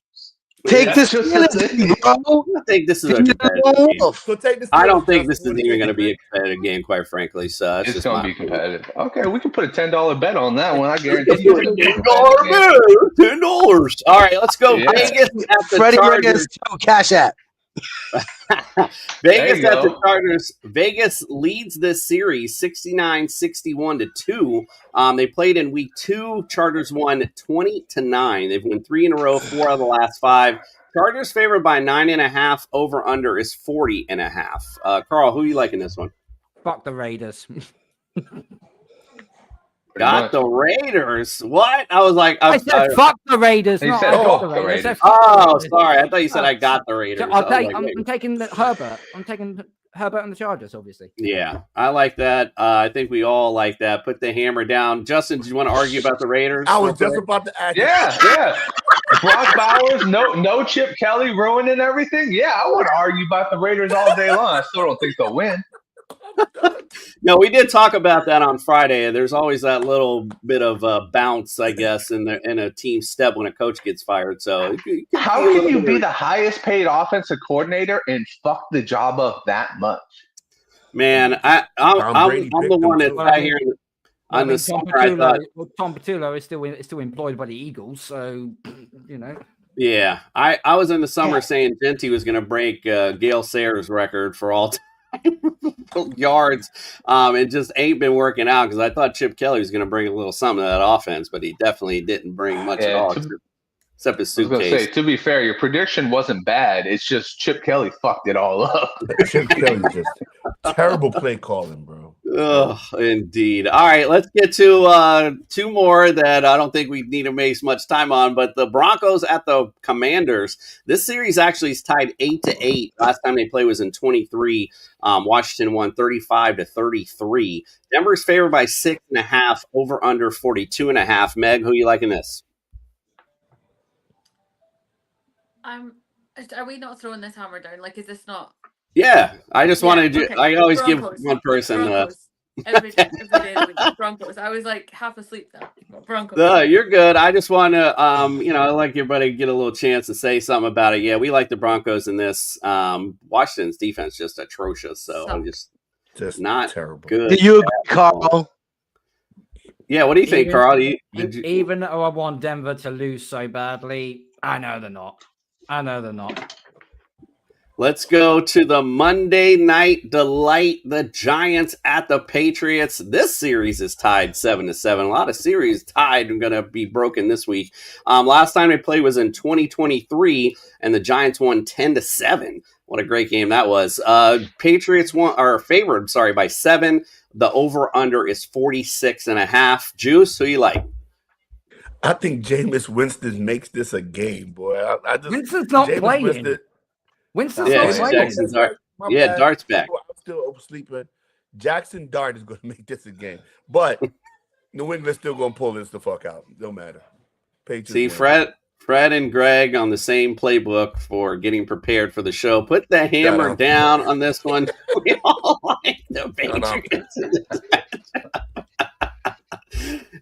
Take this Just fantasy, bro. I think this is a Give me competitive that game. wolf. So take this. I don't think this is even going to be a competitive game, quite frankly. So that's It's just going to my be competitive. Okay, we can put a $10 bet on that one. I guarantee you. $10. All right, let's go. Yeah. Vegas at the Freddie Chargers. Reyes, Cash App. Vegas you at the go. Chargers. Vegas leads this series 69-61-2. They played in week 2. Chargers won 20-9. They've won 3 in a row, 4 out of the last 5. Chargers favored by 9.5. Over under is 40.5. Carl, who you like in this one? Fuck the Raiders. Got the Raiders. What? I was like, I said fuck the Raiders. He Not said I got fuck the the Raiders. I Raiders. said fuck the Oh, Raiders. sorry. I thought you said I got the Raiders. So I was like, I'm wait. taking Herbert. I'm taking Herbert and the Chargers, obviously. Yeah, I like that. I think we all like that. Put the hammer down. Justin, do you want to argue about the Raiders? I was just about to ask. Yeah. Brock Bowers, no Chip Kelly ruining everything. Yeah, I want to argue about the Raiders all day long. I still don't think they'll win. No, we did talk about that on Friday. There's always that little bit of bounce, I guess, in a team step when a coach gets fired. So How can you be the highest paid offensive coordinator and fuck the job up that much? Man, I'm the one that's out here on the summer. I thought, Tom Patullo is still employed by the Eagles, so you know. yeah, I was in the summer saying Genty was going to break Gale Sayers' record for all time yards. It just ain't been working out because I thought Chip Kelly was going to bring a little something to that offense, but he definitely didn't bring much at all except his I was going to suitcase. say, to be fair, your prediction wasn't bad. It's just Chip Kelly fucked it all up. Chip Kelly just terrible play calling, bro. Oh, indeed. All right, let's get to 2 more that I don't think we need to waste much time on. But the Broncos at the Commanders. This series actually is tied 8-8. Last time they played was in 23. Washington won 35-33. Denver's favored by 6.5. Over under 42.5. Meg, who you liking this? Are we not throwing this hammer down? Like, is this not? Yeah, I just wanted to. Okay. I always Broncos. give one person. Broncos. Every day of the week. Broncos. I was like half asleep there. Broncos. You're good. I just want to, I like everybody to get a little chance to say something about it. Yeah, we like the Broncos in this. Washington's defense just atrocious, so I'm just not terrible. good. Do you agree, Carl? Yeah, what do you think, Carl? Even though I want Denver to lose so badly, I know they're not. Let's go to the Monday Night Delight. The Giants at the Patriots. This series is tied 7-7. A lot of series tied and going to be broken this week. Last time they played was in 2023, and the Giants won 10-7. What a great game that was. Patriots are favored, by 7. The over-under is 46.5. Juice, who you like? I think Jameis Winston makes this a game, boy. Winston's not Jameis playing. Winston's not playing. Jackson's Dart's back. I'm still oversleeping. Jackson Dart is going to make this a game, but New England's still going to pull this the fuck out. No matter. Patriots See, win. Fred and Greg on the same playbook for getting prepared for the show. Put the hammer down on this one. We all like the Patriots.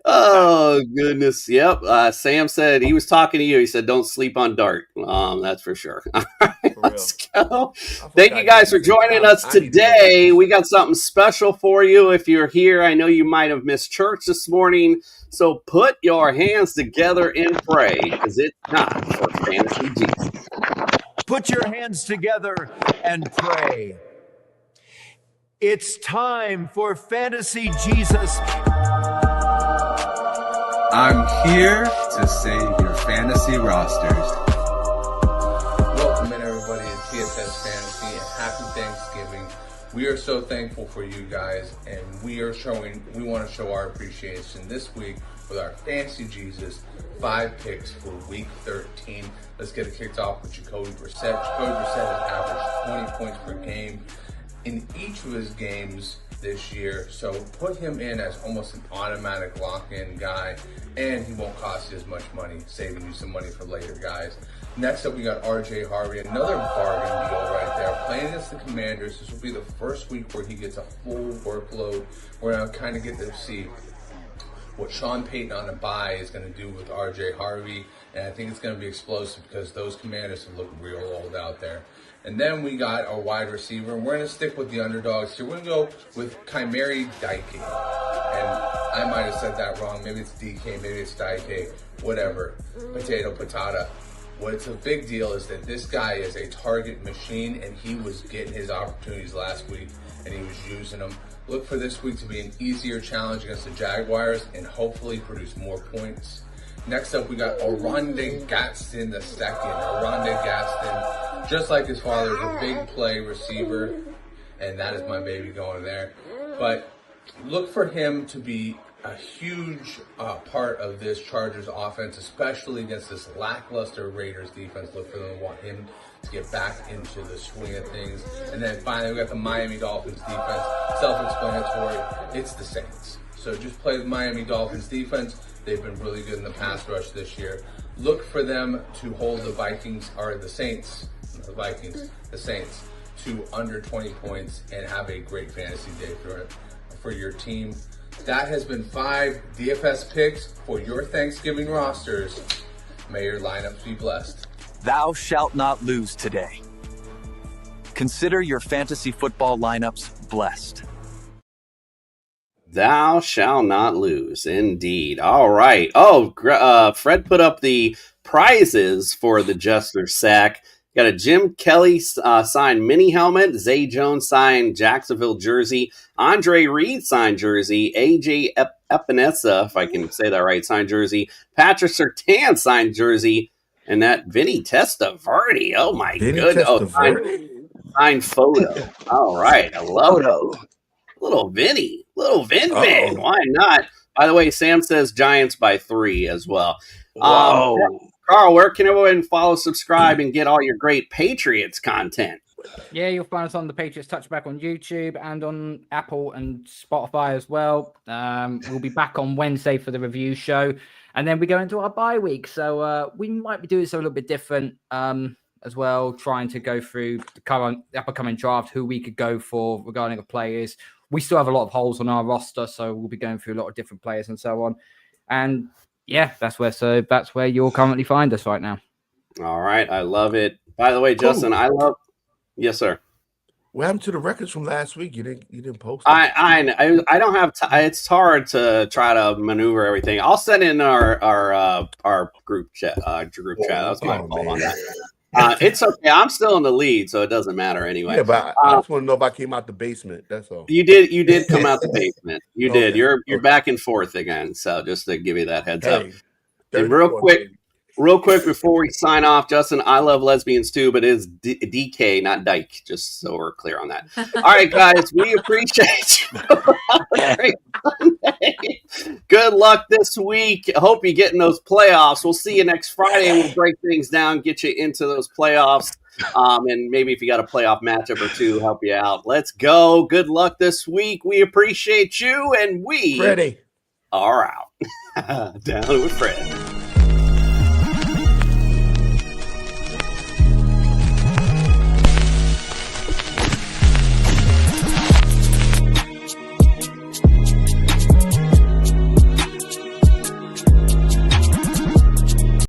Oh, goodness. Yep. Sam said he was talking to you. He said, don't sleep on Dart. That's for sure. All right, let's go. Thank you guys for joining us today. We got something special for you. If you're here, I know you might have missed church this morning. So put your hands together and pray because it's time for Fantasy Jesus. Put your hands together and pray. It's time for Fantasy Jesus. I'm here to save your fantasy rosters. Welcome in everybody to TSS Fantasy and happy Thanksgiving. We are so thankful for you guys and we want to show our appreciation this week with our Fantasy Jesus 5 picks for week 13. Let's get it kicked off with Jacoby Brissett. Jacoby Brissett has averaged 20 points per game in each of his games this year, so put him in as almost an automatic lock-in guy, and he won't cost you as much money, saving you some money for later, guys. Next up, we got RJ Harvey, another bargain deal right there. Playing against the Commanders, this will be the first week where he gets a full workload. We're going to kind of get to see what Sean Payton on the bye is going to do with RJ Harvey, and I think it's going to be explosive because those Commanders have looked real old out there. And then we got our wide receiver, and we're going to stick with the underdogs here. We're going to go with Chimeri Dike. And I might have said that wrong. Maybe it's DK, maybe it's Dike, whatever. Potato, patata. What's a big deal is that this guy is a target machine, and he was getting his opportunities last week, and he was using them. Look for this week to be an easier challenge against the Jaguars and hopefully produce more points. Next up, we got Oronde Gadsden II. Oronde Gadsden, just like his father, is a big play receiver, and that is my baby going there. But look for him to be a huge part of this Chargers offense, especially against this lackluster Raiders defense. Look for them to want him to get back into the swing of things. And then finally, we got the Miami Dolphins defense. Self-explanatory, it's the Saints. So just play the Miami Dolphins defense. They've been really good in the pass rush this year. Look for them to hold the Saints to under 20 points and have a great fantasy day for your team. That has been 5 DFS picks for your Thanksgiving rosters. May your lineups be blessed. Thou shalt not lose today. Consider your fantasy football lineups blessed. Thou shall not lose, indeed. All right. Fred put up the prizes for the Jester Sack. Got a Jim Kelly signed mini helmet, Zay Jones signed Jacksonville jersey, Andre Reed signed jersey, AJ Epinesa, if I can say that right, signed jersey, Patrick Surtain signed jersey, and that Vinny Testaverde. Oh my goodness! Signed photo. All right, I love it. Little Vinny, little Vin. Why not? By the way, Sam says Giants by 3 as well. Carl, where can everyone follow, subscribe, and get all your great Patriots content? Yeah, you'll find us on the Patriots Touchback on YouTube and on Apple and Spotify as well. We'll be back on Wednesday for the review show, and then we go into our bye week. So we might be doing something a little bit different as well, trying to go through the upcoming draft, who we could go for regarding the players. We still have a lot of holes on our roster, so we'll be going through a lot of different players and so on. And yeah, that's where you'll currently find us right now. All right, I love it. By the way, Justin, yes, sir. What happened to the records from last week? You didn't post. I don't have time. It's hard to try to maneuver everything. I'll send in our group chat. That's my fault on that. It's okay. I'm still in the lead, so it doesn't matter anyway. Yeah, but I just want to know if I came out the basement. That's all. You did come out the basement. You did. You're back and forth again. So just to give you that heads up. And real quick before we sign off, Justin, I love lesbians too, but it's DK, not Dyke, just so we're clear on that. All right, guys, we appreciate you. Good luck this week. I hope you get in those playoffs. We'll see you next Friday, and we'll break things down, get you into those playoffs, and maybe if you got a playoff matchup or two, help you out. Let's go. Good luck this week. We appreciate you, and we Freddie are out. Down with Fred.